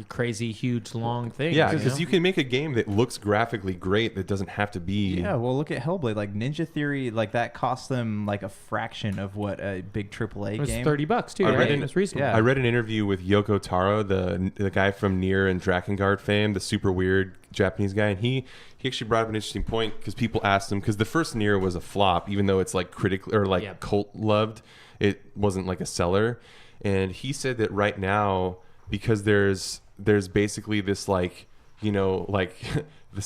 Crazy, huge, long thing.
Yeah, because you can make a game that looks graphically great that doesn't have to be.
Yeah, well, look at Hellblade. Like, Ninja Theory, like, that cost them like a fraction of what a big AAA game.
It was $30 too. It was reasonable.
Yeah.
I read an interview with Yoko Taro, the guy from Nier and Drakengard fame, the super weird Japanese guy, and he actually brought up an interesting point, because people asked him, because the first Nier was a flop, even though it's like critically or like cult loved, it wasn't like a seller, and he said that right now, because there's basically this, like, like the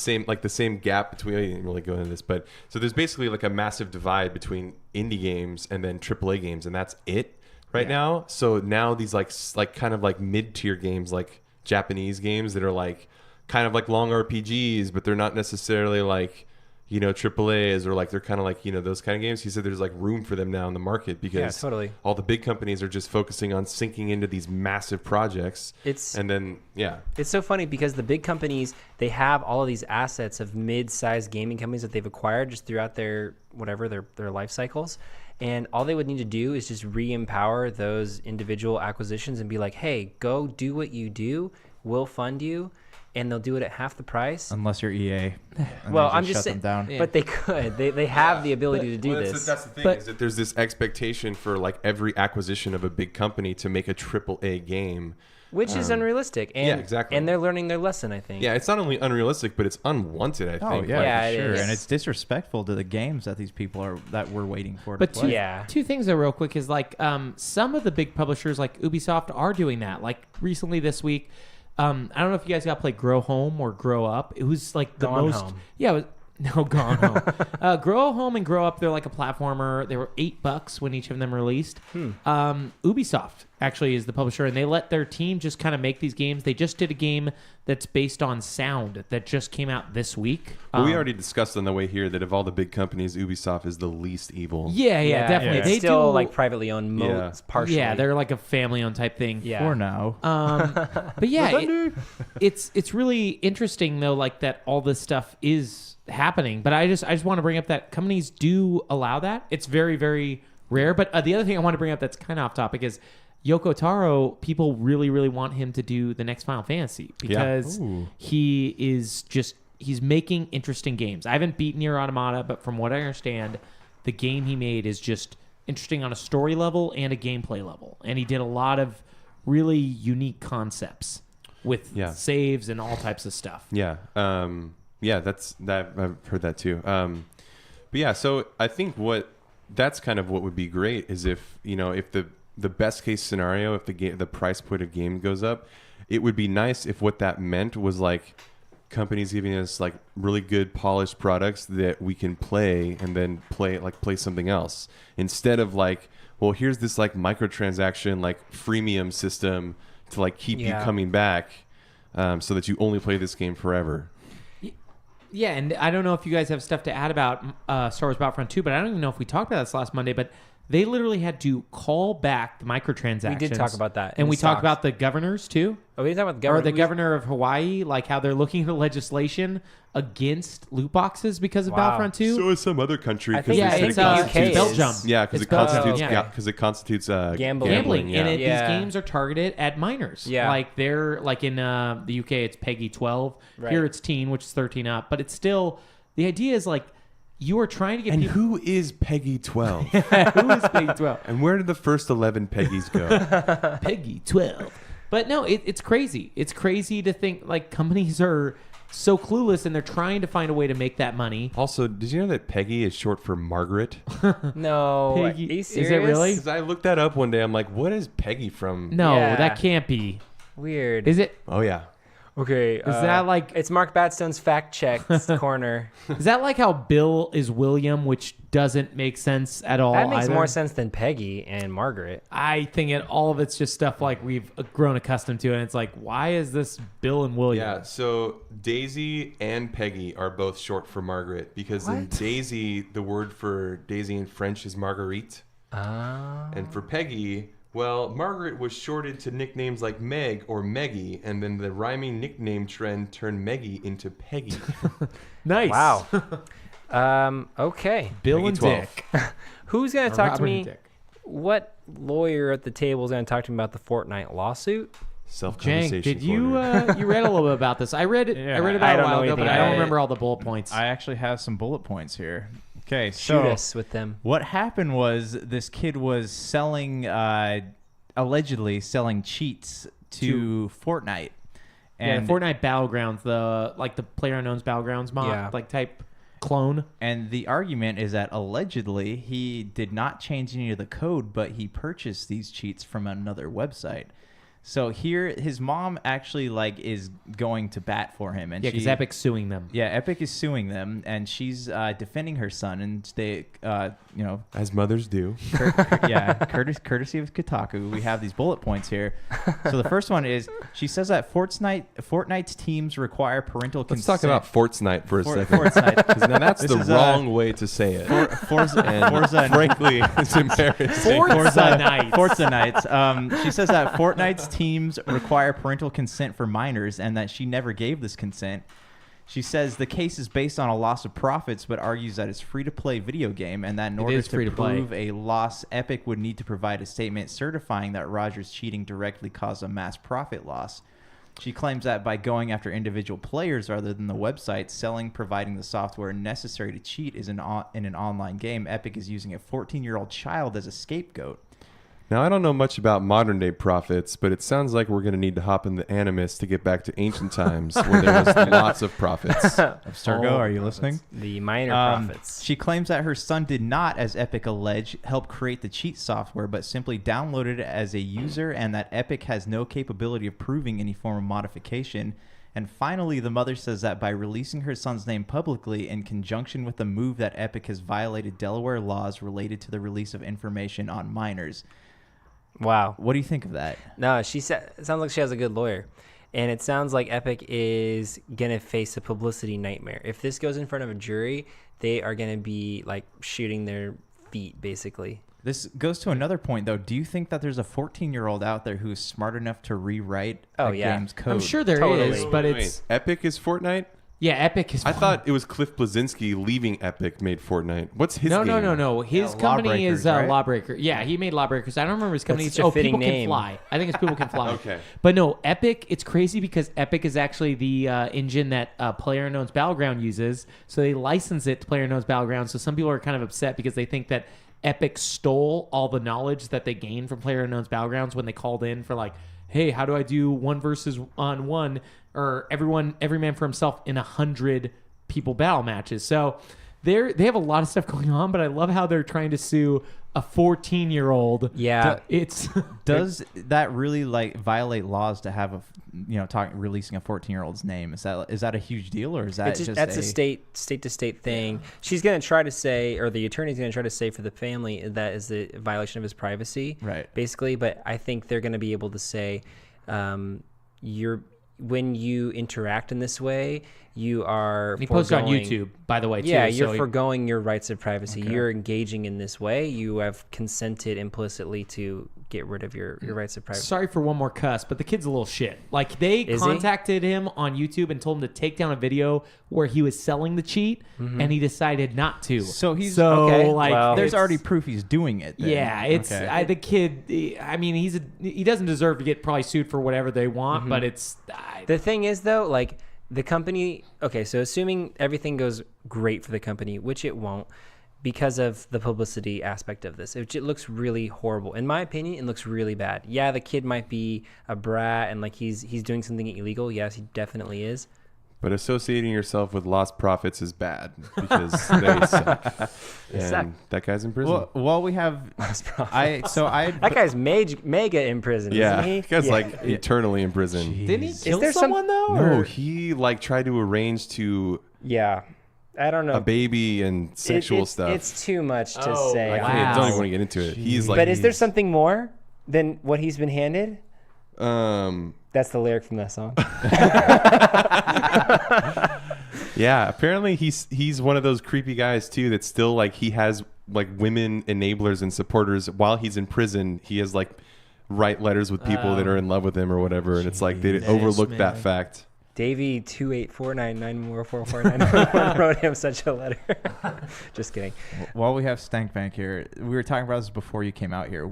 same gap between, I didn't really go into this, but so there's basically like a massive divide between indie games and then AAA games, and that's it right now. So now these like kind of like mid-tier games, like Japanese games that are like kind of like long RPGs, but they're not necessarily like, AAAs, or like they're kind of like, those kind of games. He said there's like room for them now in the market, because all the big companies are just focusing on sinking into these massive projects. It's so
funny, because the big companies, they have all of these assets of mid-sized gaming companies that they've acquired just throughout their life cycles. And all they would need to do is just re-empower those individual acquisitions and be like, hey, go do what you do. We'll fund you. And they'll do it at half the price.
Unless you're EA.
Well, I'm just saying, but they could. They have the ability to do this.
That's the thing, is that there's this expectation for like every acquisition of a big company to make a AAA game.
Which is unrealistic. And,
exactly.
And they're learning their lesson, I think.
Yeah, it's not only unrealistic, but it's unwanted, I think.
Oh, yeah, for sure.
It is.
And it's disrespectful to the games that these people that we're waiting for
but
to play.
Two things though real quick is like some of the big publishers like Ubisoft are doing that. Like recently this week, I don't know if you guys got to play Grow Home or Grow Up. It was like the
Gone
most.
Home.
Yeah, Gone Home. Grow Home and Grow Up, they're like a platformer. They were $8 when each of them released. Ubisoft actually is the publisher, and they let their team just kind of make these games. They just did a game that's based on sound that just came out this week.
Well, we already discussed on the way here that of all the big companies, Ubisoft is the least evil.
Yeah, definitely.
Yeah.
They
still
do
like privately owned partially.
Yeah, they're like a family-owned type thing.
Yeah.
For now.
But yeah, it's really interesting though, like that all this stuff is happening. But I just want to bring up that companies do allow that. It's very, very rare. But the other thing I want to bring up that's kind of off topic is Yoko Taro. People really, really want him to do the next Final Fantasy, because he's making interesting games. I haven't beaten Nier Automata, but from what I understand, the game he made is just interesting on a story level and a gameplay level. And he did a lot of really unique concepts with saves and all types of stuff.
Yeah. That's that. I've heard that too. But yeah, so I think that's kind of what would be great is if the best case scenario, if the price point of game goes up, it would be nice if what that meant was like companies giving us like really good polished products that we can play and then play something else, instead of like, well, here's this like microtransaction like freemium system to like keep you coming back, so that you only play this game forever.
Yeah, and I don't know if you guys have stuff to add about Star Wars Battlefront 2, but I don't even know if we talked about this last Monday, but they literally had to call back the microtransactions.
We did talk about that.
And we talked about the governors, too.
Oh, we didn't talk about the governor.
Or the governor of Hawaii, like how they're looking at the legislation against loot boxes because of Battlefront 2.
So is some other country.
I think
it's Belgium.
Yeah, because it constitutes
gambling.
And these games are targeted at minors.
Yeah.
Like they're like in the UK, it's PEGI 12.
Right.
Here it's teen, which is 13 up. But it's still, the idea is like, you are trying to get people.
Who is PEGI 12?
Who is PEGI 12?
And where did the first 11 Peggies go?
PEGI 12. But no, it's crazy. It's crazy to think like companies are so clueless and they're trying to find a way to make that money.
Also, did you know that Peggy is short for Margaret?
No.
Peggy-
Are you
is it
serious?
really?
Because I looked that up one day. I'm like, what is Peggy from?
No,
Yeah.
that can't be.
Weird.
Is it?
Oh, yeah.
Okay. Is
that like-
It's Mark Batstone's fact check corner.
Is that like how Bill is William, which doesn't make sense at all?
That makes
either?
more sense than Peggy and Margaret.
I think all of it's just stuff like we've grown accustomed to, and it's like, why is this Bill and William?
Yeah, so Daisy and Peggy are both short for Margaret because in Daisy, the word for Daisy in French is Marguerite. And for Peggy, well, Margaret was shorted to nicknames like Meg or Meggie, and then the rhyming nickname trend turned Meggie into Peggy.
Nice.
Wow. Okay.
Bill
Peggy
and
12.
Dick.
Who's going to
Or
talk
Robert
to me?
and Dick.
What lawyer at the table is going to talk to me about the Fortnite lawsuit?
Self-conversation.
Jank, did you
corner.
you read a little bit about this? I read it.
Yeah,
I read
I
about it a
don't know
while ago,
anything
but I don't
about it.
remember all the bullet points.
I actually have some bullet points here. Okay,
Shoot
so
us with them.
what happened was this kid was selling, allegedly selling cheats to Fortnite.
And the Fortnite Battlegrounds, the PlayerUnknown's Battlegrounds mod,
Yeah.
like type clone.
And the argument is that allegedly he did not change any of the code, but he purchased these cheats from another website. So here, his mom actually is going to bat for him, and
Yeah, because Epic's suing them.
Yeah, Epic is suing them, and she's defending her son, and they,
As mothers do.
courtesy of Kotaku, we have these bullet points here. So the first one is she says that Fortnite's teams require parental
Let's
consent.
talk about Fortnite for a second.
Fortnite.
'Cause now that's
This
the
is,
wrong way to say it.
Forza,
Frankly, it's embarrassing.
Forza Nights.
Forza Nights. She says that Fortnite's teams require parental consent for minors and that she never gave this consent. She says the case is based on a loss of profits, but argues that it's free-to-play video game and that in order
is
to
free-to-play.
prove a loss, Epic would need to provide a statement certifying that Roger's cheating directly caused a mass profit loss. She claims that by going after individual players rather than the website, selling, providing the software necessary to cheat in an online game, Epic is using a 14-year-old child as a scapegoat.
Now, I don't know much about modern day prophets, but it sounds like we're going to need to hop in the Animus to get back to ancient times where there was lots of prophets.
Abstergo, are you listening?
The minor prophets.
She claims that her son did not, as Epic alleged, help create the cheat software, but simply downloaded it as a user, and that Epic has no capability of proving any form of modification. And finally, the mother says that by releasing her son's name publicly in conjunction with the move that Epic has violated Delaware laws related to the release of information on minors.
Wow.
What do you think of that?
No, it sounds like she has a good lawyer. And it sounds like Epic is going to face a publicity nightmare. If this goes in front of a jury, they are going to be shooting their feet, basically.
This goes to another point, though. Do you think that there's a 14-year-old out there who is smart enough to rewrite a game's code?
I'm sure there is,
Totally.
but
Wait,
it's
Epic is Fortnite?
yeah, Epic is.
I thought it was Cliff Bleszinski leaving Epic made Fortnite. What's his
No.
game?
His company is
Lawbreakers, right?
Lawbreaker. Yeah, he made Lawbreakers. I don't remember his company.
That's such a fitting
People
name.
Can Fly. I think it's People Can Fly.
Okay.
But no, Epic. It's crazy because Epic is actually the engine that PlayerUnknown's Battleground uses. So they license it to PlayerUnknown's Battleground. So some people are kind of upset because they think that Epic stole all the knowledge that they gained from PlayerUnknown's Battlegrounds when they called in for hey, how do I do 1 versus 1 or every man for himself in 100 people battle matches. So they have a lot of stuff going on, but I love how they're trying to sue a 14-year-old.
Yeah.
It's
Does that really violate laws to have releasing a 14-year-old's name? Is that a huge deal, or is that
That's a state to state thing. She's going to try to say, or the attorney's going to try to say for the family that is the violation of his privacy,
Right.
basically. But I think they're going to be able to say, when you interact in this way, you are
He posted on
foregoing-
YouTube, by the way, too.
Yeah, you're
so
foregoing your rights of privacy. You're engaging in this way. You have consented implicitly to get rid of your rights of privacy.
Sorry for one more cuss, but the kid's a little shit. Like, they
Is he?
contacted him on YouTube and told him to take down a video where he was selling the cheat, and he decided not to.
So he's-
Okay,
like,
well-
There's
it's-
already proof he's doing it. Then.
Yeah, it's
Okay.
the kid. I mean, he doesn't deserve to get probably sued for whatever they want, but it's
The thing is, though, like the company. Okay, so assuming everything goes great for the company, which it won't, because of the publicity aspect of this, it looks really horrible. In my opinion, it looks really bad. Yeah, the kid might be a brat and like he's doing something illegal. Yes, he definitely is.
But associating yourself with lost profits is bad because they suck.
suck.
And that guy's in prison.
Well, while we have,
That guy's mega in prison,
yeah,
isn't he?
that guy's
Yeah.
like eternally in prison.
didn't he kill
there
someone though?
No,
or-
he like tried to arrange to
Yeah, I don't know.
a baby and sexual
it's,
stuff.
It's too much to
Oh,
say.
I
wow.
can't, don't even want to get into it. He's like,
But is there something more than what he's been handed? That's the lyric from that song.
yeah. Apparently, he's one of those creepy guys too. That still like he has like women enablers and supporters while he's in prison. He has like write letters with people that are in love with him or whatever, and it's like they overlook that
man.
fact.
Davey 2849944499 wrote him such a letter. Just kidding.
while we have Stank Bank here, we were talking about this before you came out here.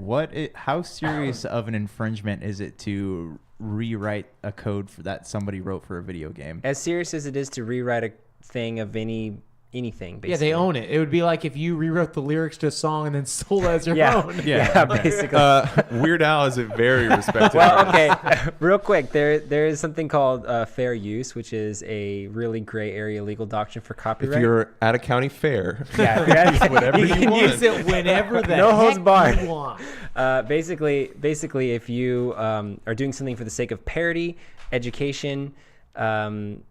How serious of an infringement is it to rewrite a code that somebody wrote for a video game?
As serious as it is to rewrite a thing of anything, basically.
Yeah, they own it. It would be like if you rewrote the lyrics to a song and then sold it as your
Yeah,
own.
yeah, basically.
Weird Al is a very respected.
Well,
artist.
okay, real quick, there is something called fair use, which is a really gray area legal doctrine for copyright.
If you're at a county fair,
yeah, if you're at-
whatever you
can
want.
Use it whenever the
No holds
heck
barred.
you want.
basically, if you are doing something for the sake of parody, education,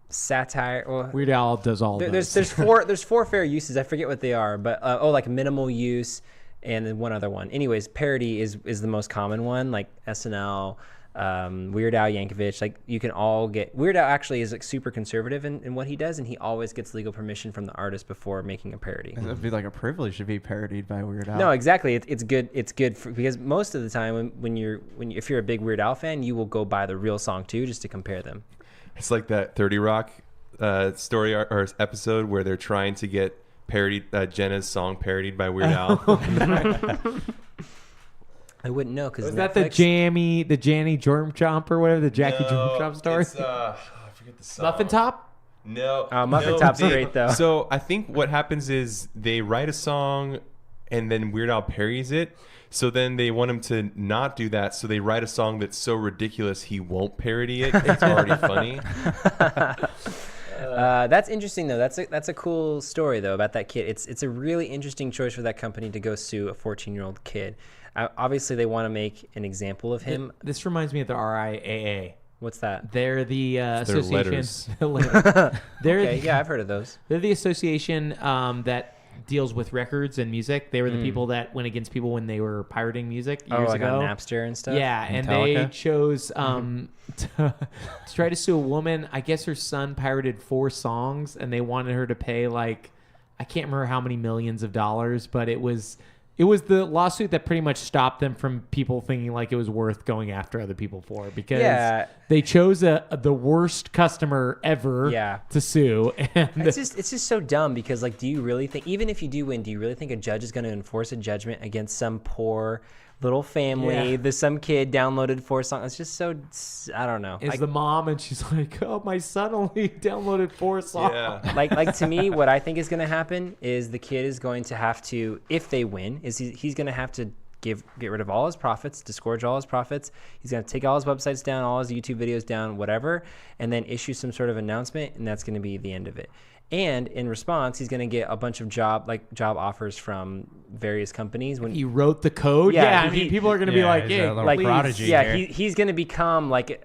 satire, or
Weird Al does all
there's
those.
there's four fair uses. I forget what they are, but like minimal use, and then one other one. Anyways, parody is the most common one, like SNL, Weird Al Yankovic. Like you can all get. Weird Al actually is like super conservative in what he does, and he always gets legal permission from the artist before making a parody.
It'd be like a privilege to be parodied by Weird Al.
No, exactly. It's good. It's good because most of the time if you're a big Weird Al fan, you will go buy the real song too, just to compare them.
It's like that 30 Rock story or episode where they're trying to get Jenna's song parodied by Weird Al.
I wouldn't know because
Is that the Janny Jorm Chomp or whatever, the Jackie Jorm Chomp story?
I forget the song.
Muffin Top?
No.
Muffin Top's great though.
So I think what happens is they write a song and then Weird Al parodies it. So then they want him to not do that. So they write a song that's so ridiculous he won't parody it. It's already funny.
That's interesting though. That's a cool story though about that kid. It's a really interesting choice for that company to go sue a 14-year-old kid. Obviously, they want to make an example of him.
This reminds me of the RIAA.
What's that?
They're the association.
letters.
They're
Okay, yeah, I've heard of those.
They're the association that deals with records and music. They were the people that went against people when they were pirating music years
like
ago.
on Napster and stuff.
Yeah, and they
Metallica?
chose to try to sue a woman. I guess her son pirated 4 songs, and they wanted her to pay like I can't remember how many millions of dollars, but it was the lawsuit that pretty much stopped them from people thinking like it was worth going after other people for because they chose the worst customer ever to sue. And
It's just so dumb because like, do you really think, even if you do win, do you really think a judge is going to enforce a judgment against some poor little family? Some kid downloaded 4 songs. It's just so, I don't know.
is the mom, and she's like, "Oh, my son only downloaded 4 songs."
Yeah.
like to me, what I think is going to happen is the kid is going to have to, if they win, is he's going to have to get rid of all his profits, disgorge all his profits. He's going to take all his websites down, all his YouTube videos down, whatever, and then issue some sort of announcement, and that's going to be the end of it. And in response, he's going to get a bunch of job offers from various companies. When
He wrote the code.
Yeah,
I mean, people are going to be like,
he's
"Hey,
a little
like
please."
prodigy.
yeah,
here.
he's going to become like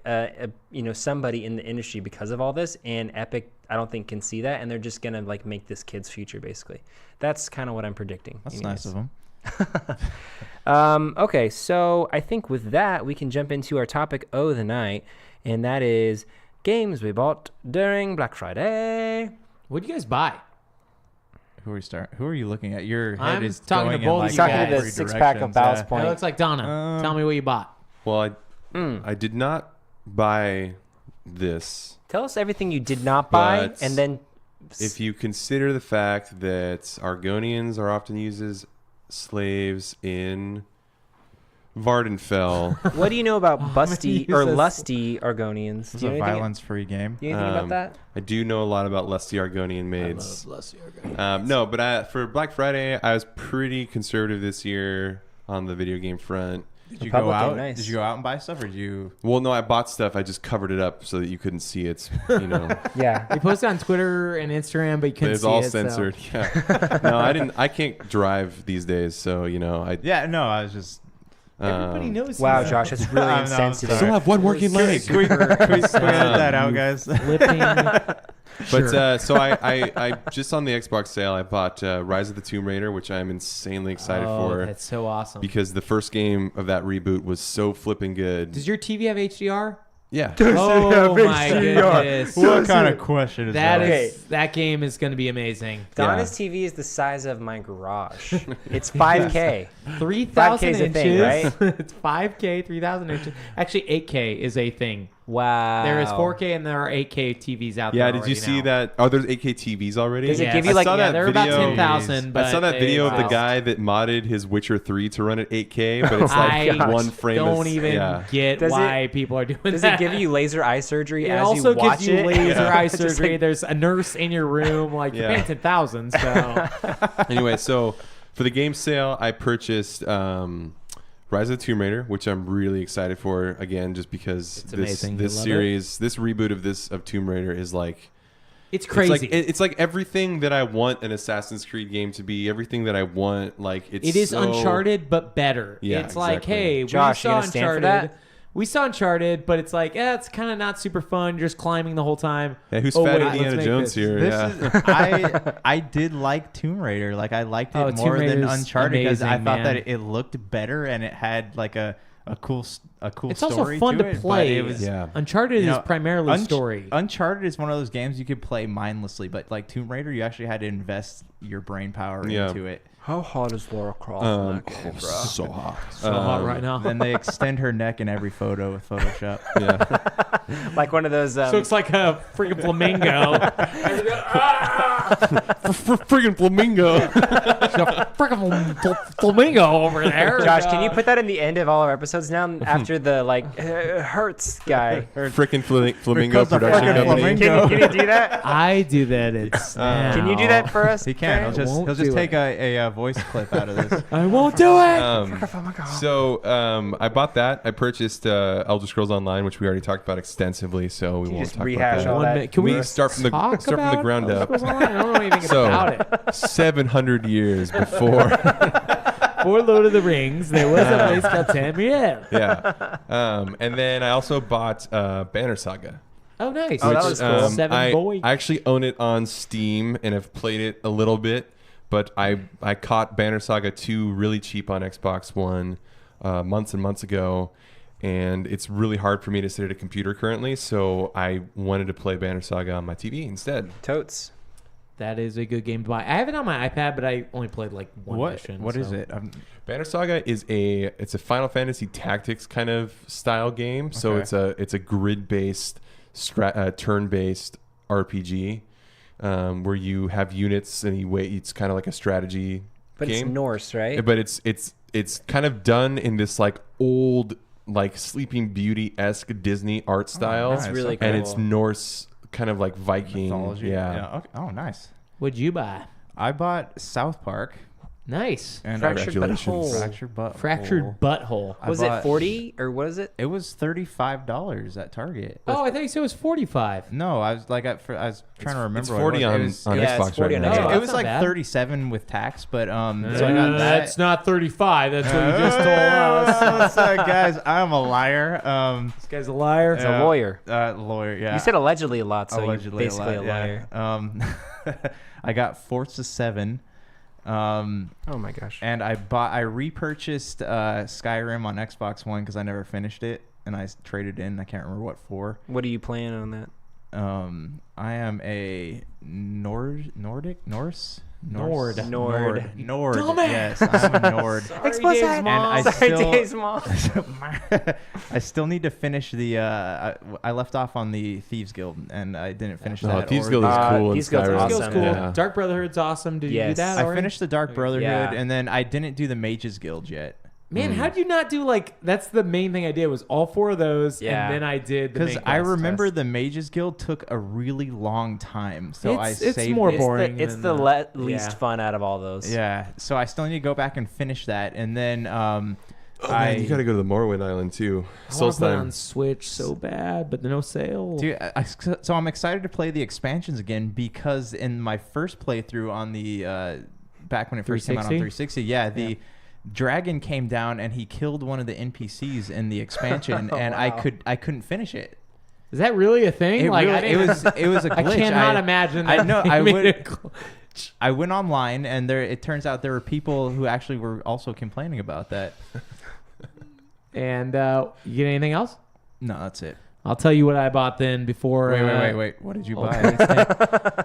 somebody in the industry because of all this. And Epic, I don't think, can see that, and they're just going to like make this kid's future basically. That's kind of what I'm predicting.
That's nice of him.
Okay, so I think with that we can jump into our topic of the night, and that is games we bought during Black Friday.
What'd you guys buy?
Who are you looking at? Your head
I'm
is
talking to
going
both
in
of
like
you
Talking
guys.
to the
every
6-pack of
directions,
Ballast
yeah.
Point.
That looks like Donna. Tell me what you bought.
Well, I did not buy this.
Tell us everything you did not buy,
But
and then
If you consider the fact that Argonians are often used as slaves in Vardenfell,
what do you know about busty or
use this.
lusty Argonians?
It's
Do you know
a
anything,
violence-free game.
do you know anything about that?
I do know a lot about lusty Argonian maids.
I love Lusty Argonians.
No, but for Black Friday, I was pretty conservative this year on the video game front.
Did you
Republican,
go out?
nice.
Did you go out and buy stuff, or did you?
Well, no, I bought stuff. I just covered it up so that you couldn't see it. You know,
Yeah.
You posted on Twitter and Instagram, but you
but
couldn't
it's
see
all
it. so-
censored. Yeah. No, I didn't. I can't drive these days, so you know, I.
Yeah, no, I was just.
Everybody knows.
Wow,
he's
Josh, that's really
I'm
insensitive.
sorry.
have one working leg.
Can we edit that out, guys?
flipping.
But so I just on the Xbox sale, I bought Rise of the Tomb Raider, which I'm insanely excited for
That's so awesome.
because the first game of that reboot was so flipping good.
Does your TV have HDR?
Yeah.
Oh my goodness.
What kind of question is
That
that?
is that game is going to be amazing.
Donna's TV is the size of my garage. It's 5K.
3,000
5K is a
inches.
thing, right?
It's 5K, 3,000 inches. Actually, 8K is a thing.
Wow.
There is 4K and there are 8K TVs out there.
Yeah, did you
already
see
now.
that? Oh, there's 8K TVs already?
Does it
Yes.
give you
I
like
saw
Yeah,
that
they're about
video.
10,000.
I saw that
but
video of the
they-
guy that modded his Witcher 3 to run at 8K, but it's
I
like one frame.
don't
is-
even
yeah.
get
Does
why people are doing
Does
that.
it give you laser eye surgery
It
as
also
you watch
gives you
it?
laser eye
It's just
surgery.
like-
There's a nurse in your room. Like you're
Yeah.
paying 10,000. So
Anyway, so for the game sale, I purchased Rise of the Tomb Raider, which I'm really excited for. Again, just because
It's
this
amazing.
this
You love
series, this reboot of Tomb Raider is like
it's crazy.
It's like everything that I want an Assassin's Creed game to be. Everything that I want, like it's.
It is
so,
Uncharted, but better.
Yeah,
it's like,
exactly.
hey,
Josh,
we
you
saw
gonna stand for
Uncharted.
that?
We saw Uncharted, but it's like, it's kind of not super fun. You're just climbing the whole time.
Yeah, who's
Oh,
fat
wait, let's
Indiana
make
Jones
this.
here?
This
Yeah.
is, I did like Tomb Raider. Like I liked it
Oh, Tomb
more than
Raider's
Uncharted because I
amazing,
thought
man.
that it looked better and it had like a cool
It's
story
also fun
to
to
it, but
play.
it was,
Yeah.
Uncharted
you
is
know,
primarily story.
Uncharted is one of those games you could play mindlessly, but like Tomb Raider, you actually had to invest your brain power
Yeah.
into it.
How hot is Laura Croft?
So hot.
So hot right now.
Then they extend her neck in every photo with Photoshop.
Yeah.
Like one of those.
So it's like a freaking flamingo.
Friggin' flamingo.
freaking flamingo over there.
Josh, can you put that in the end of all our episodes now after the hurts guy?
Frickin' flamingo
Because the
production
frickin'
company.
flamingo.
Can you do that?
I do that. It's
Can you do that for us?
He can.
Trey?
He'll
won't
just
do
take a voice clip out of this.
I won't do it.
So I bought that. I purchased Elder Scrolls Online, which we already talked about extensively, so we
Can you
won't
just
talk
rehash
about
all
that.
that?
Can we
start from the
talk
start from the
about
ground
Elder
up?
Scrolls Online? I don't know anything
So
about it.
700 years before.
For Lord of the Rings, there was a place called Tamriel.
Yeah. And then I also bought Banner Saga.
Oh, nice.
Oh, that was cool.
Seven
I
boy.
actually own it on Steam and have played it a little bit, but I caught Banner Saga 2 really cheap on Xbox One months and months ago, and it's really hard for me to sit at a computer currently, so I wanted to play Banner Saga on my TV instead.
Totes.
That is a good game to buy. I have it on my iPad, but I only played like one mission.
What is
so.
it?
Banner Saga is a Final Fantasy Tactics kind of style game, so
Okay.
it's a grid-based turn-based RPG where you have units and you wait. It's kind of like a strategy
But
game.
it's Norse, right?
But it's kind of done in this like old like Sleeping Beauty-esque Disney art style.
That's really cool.
And it's Norse kind of like Viking.
Mythology.
Yeah.
Okay. Oh, nice.
What'd you buy?
I bought South Park
Nice.
and
Fractured
Congratulations.
butthole.
Fractured Butthole.
Fractured butthole.
I
Was it
bought-
40 or what is it?
It was $35 at Target.
Oh, I thought you said it was 45.
No, I was like, I was trying to remember.
It's
what
40
it
on,
was.
on
yeah, it's
Xbox
40
right
on
now.
Xbox.
Oh,
It
that's
was
not
like
bad.
37 with tax, but so I got that.
That's not 35. That's what you just told us.
What's up, guys? I'm a liar.
This guy's a liar.
It's a lawyer.
Lawyer. Yeah.
You said allegedly a lot, so
allegedly
you're basically a
yeah.
liar.
I got Forza 7.
Oh my gosh.
And I repurchased Skyrim on Xbox One because I never finished it. and I traded in. I can't remember what for.
What are you playing on that?
I am a Norse.
Nord.
Yes, I'm a Nord.
Explicit.
And I
Sorry,
still,
Dave's mom.
I still need to finish the. I left off on the Thieves Guild, and I didn't finish that.
Thieves
or
Guild is
the-
cool.
Thieves
in
Guild's
Skyrim.
awesome.
Skill's cool.
Yeah.
Dark Brotherhood's awesome. Did you do
Yes.
that
I
already?
finished the Dark Brotherhood,
Yeah.
and then I didn't do the Mages Guild yet.
Man, how'd you not do like? That's the main thing I did was all 4 of those,
Yeah.
and then I did the
Because
main
I
quest
remember
test.
the Mages Guild took a really long time, so I
It's
saved
more
it.
boring.
It's
than
the least
yeah.
fun out of all those.
Yeah, so I still need to go back and finish that, and then
Oh, man, you got to go to the Morrowind Island too.
I want to play it on
Solstheim.
Switch so bad, but no sale.
Dude, so I'm excited to play the expansions again because in my first playthrough on the back when it first came out on
360?
360, the dragon came down and he killed one of the NPCs in the expansion, and I couldn't finish it.
Is that really a thing?
It
like,
really- it was a glitch.
I cannot imagine that.
I know.
they
I
made
would.
a glitch.
I went online, and it turns out there were people who actually were also complaining about that.
And you get anything else?
No, that's it.
I'll tell you what I bought then before.
Wait. What did you buy?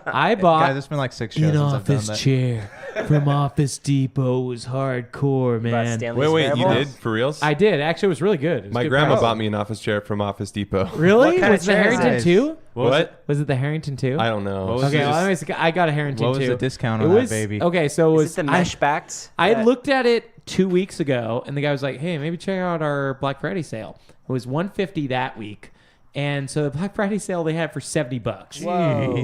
I bought
Guys, it's been like 6 shows
an
since I've done
office
that.
chair from Office Depot. It was hardcore,
About
man.
Stanley's
Wait, you
Variables?
did for reals?
I did. Actually, it was really good. It was
My
good
grandma
price.
bought me an office chair from Office Depot.
Really?
What kind of
Was it the
chair is
Harrington
it?
2?
What?
Was it the Harrington 2?
I don't know.
What was
Okay,
it?
well, anyways, I got a Harrington
What was
2.
the discount
It
on
was
that baby?
okay. So it was
Is it the mesh backed?
I had looked at it 2 weeks ago, and the guy was like, "Hey, maybe check out our Black Friday sale." It was $150 that week, and so the Black Friday sale they had for $70
Whoa.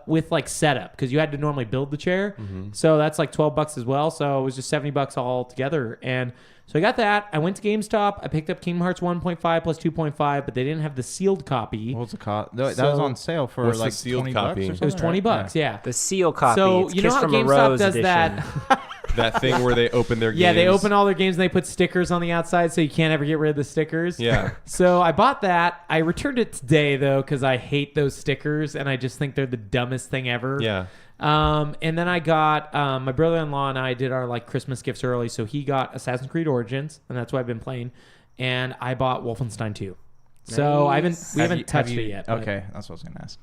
with like setup because you had to normally build the chair, so that's like $12 as well. So it was just $70 all together, and so I got that. I went to GameStop. I picked up Kingdom Hearts 1.5 plus 2.5, but they didn't have the sealed copy.
What was the cost? That was
So-
on sale for
What's the
like
sealed
20
copy?
bucks or
It
something.
It was $20, yeah.
The seal copy.
So
It's
you know
Kiss
how
from a
GameStop
Rose
does
edition.
that?
That thing where they open their games.
Yeah, they open all their games and they put stickers on the outside so you can't ever get rid of the stickers.
Yeah.
So I bought that. I returned it today though because I hate those stickers and I just think they're the dumbest thing ever.
Yeah.
And then I got my brother-in-law and I did our like Christmas gifts early, so he got Assassin's Creed Origins, and that's what I've been playing. And I bought Wolfenstein 2. So we haven't touched it yet. But,
Okay, that's what I was gonna ask.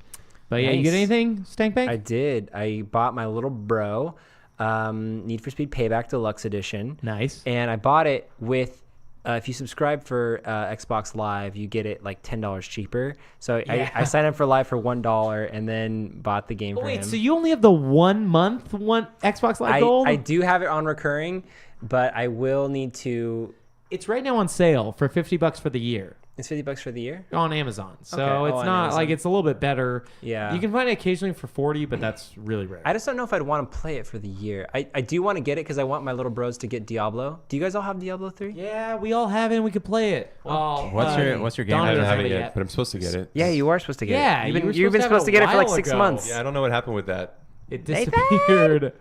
But yeah, you get
Nice.
anything, Stank Bank?
I did. I bought my little bro Need for Speed Payback Deluxe Edition.
Nice.
And I bought it with, if you subscribe for Xbox Live, you get it like $10 cheaper. So
Yeah.
I signed up for Live for $1 and then bought the game for
Wait,
him.
so you only have the 1 month Xbox Live Gold?
I do have it on recurring, but I will need to.
It's right now on sale for $50 for the year.
It's $50 for the year.
On Amazon. So
Okay. Oh,
it's
on
not
Amazon.
like it's a little bit better.
Yeah.
You can find it occasionally for 40, but that's really rare.
I just don't know if I'd want to play it for the year. I do want to get it because I want my little bros to get Diablo. Do you guys all have Diablo 3?
Yeah, we all have it and we could play it. Oh,
What's your game?
Donna
I don't
doesn't
have it
have
yet, but I'm supposed to get it.
Yeah, you are supposed to get
Yeah,
it.
you were
You've been
supposed
supposed
to
to
have
get
it
it
a
for like
while
6
ago.
months.
Yeah, I don't know what happened with that.
It
Nathan?
disappeared.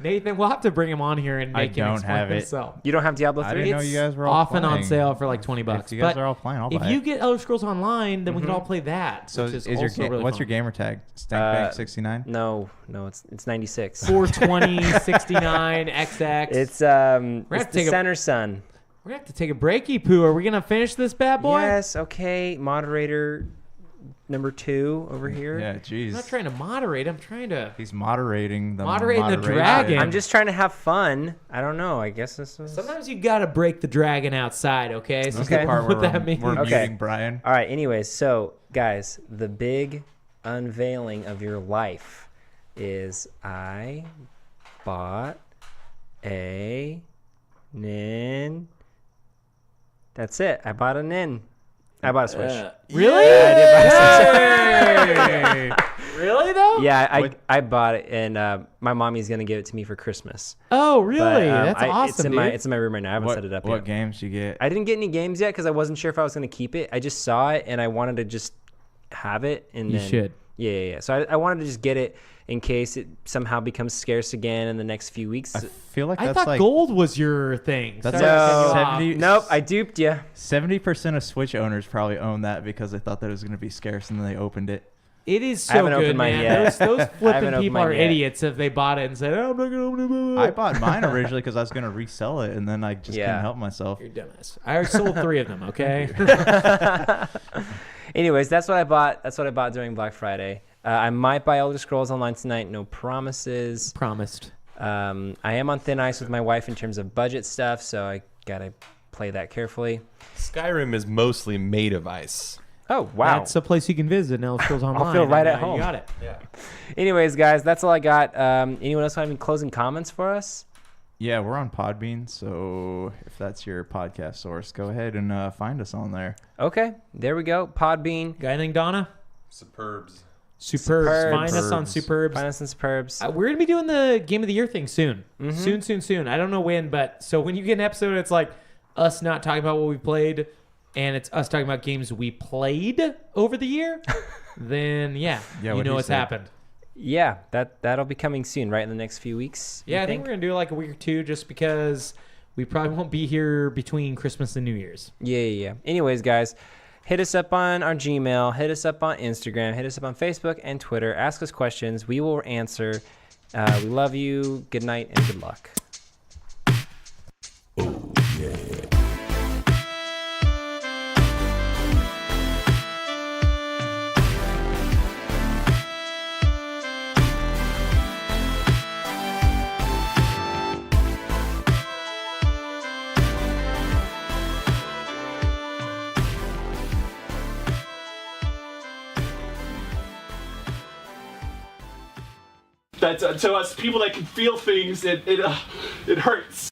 Nathan, we'll have to bring him on here and
I
make him
don't
explain
have it.
himself.
You don't have Diablo 3?
I didn't know you guys were all
Often on
playing.
sale for like $20.
If you guys
But
are all playing, I'll
if
buy
you
it.
get Elder Scrolls Online, then we can all play that.
So
which is
is your
also really
what's
fun.
your gamer tag? Stankbank69.
No, it's 96.
420, 69, XX.
It's
have
it's
to
the
take a-
center sun.
We're going to have to take a breaky poo. Are we going to finish this bad boy?
Yes, okay. Moderator number 2 over here.
Yeah,
I'm not
jeez.
trying to moderate. I'm trying to.
He's moderating the
Moderating the
moderation.
dragon.
I'm just trying to have fun. I don't know. I guess this is.
Sometimes you got to break the dragon outside, okay? So
That's
Okay.
the part
what
where
that means.
we're
Okay.
muting Brian.
All right. Anyways, so guys, the big unveiling of your life is I bought a nin. That's it. I bought a nin. I bought a Switch.
Really?
I did buy a Switch.
Really, though?
Yeah, I bought it, and my mommy's gonna give it to me for Christmas.
Oh, really?
But,
That's awesome,
it's in
dude.
it's in my room right now. I haven't set it up
What
yet.
games you get?
I didn't get any games yet because I wasn't sure if I was gonna keep it. I just saw it and I wanted to just have it. And
You
then,
should.
Yeah. So I wanted to just get it in case it somehow becomes scarce again in the next few weeks.
I feel like
I
that's
thought
like
gold was your thing.
That's
Sorry to
like
cut you off.
70
Nope, I duped you.
70% of Switch owners probably own that because they thought that it was going to be scarce and then they opened it.
It is
I
so
haven't
good,
opened mine
man.
yet.
Those
I
flipping
haven't opened
people
mine
are
yet.
idiots if they bought it and said, "Oh, I'm not gonna."
I bought mine originally because I was gonna resell it, and then I just
Yeah.
couldn't help myself.
You're dumbass. I already sold 3 of them. Okay.
Anyways, that's what I bought. That's what I bought during Black Friday. I might buy Elder Scrolls Online tonight. No promises.
Promised.
I am on thin ice with my wife in terms of budget stuff, so I gotta play that carefully.
Skyrim is mostly made of ice.
Oh wow!
That's a place you can visit. Elder Scrolls Online.
feel right
and,
at home.
You got it.
Yeah.
Anyways, guys, that's all I got. Anyone else have any closing comments for us?
Yeah, we're on Podbean, so if that's your podcast source, go ahead and find us on there.
Okay, there we go. Podbean.
Got anything, Donna?
Superbs.
Superbs. Find us on
Superbs.
Superbs.
Find us in Superbs.
We're gonna be doing the Game of the Year thing soon. Soon. I don't know when, but so when you get an episode, it's like us not talking about what we played, and it's us talking about games we played over the year. Then you
what
know
he
what's
said.
happened.
Yeah, that'll be coming soon, right in the next few weeks.
Yeah,
you
I think we're gonna do like a week or two, just because we probably won't be here between Christmas and New Year's.
Yeah. Anyways, guys, hit us up on our Gmail, hit us up on Instagram, hit us up on Facebook and Twitter. Ask us questions. We will answer. We love you. Good night and good luck.
That's to us people that can feel things. It hurts.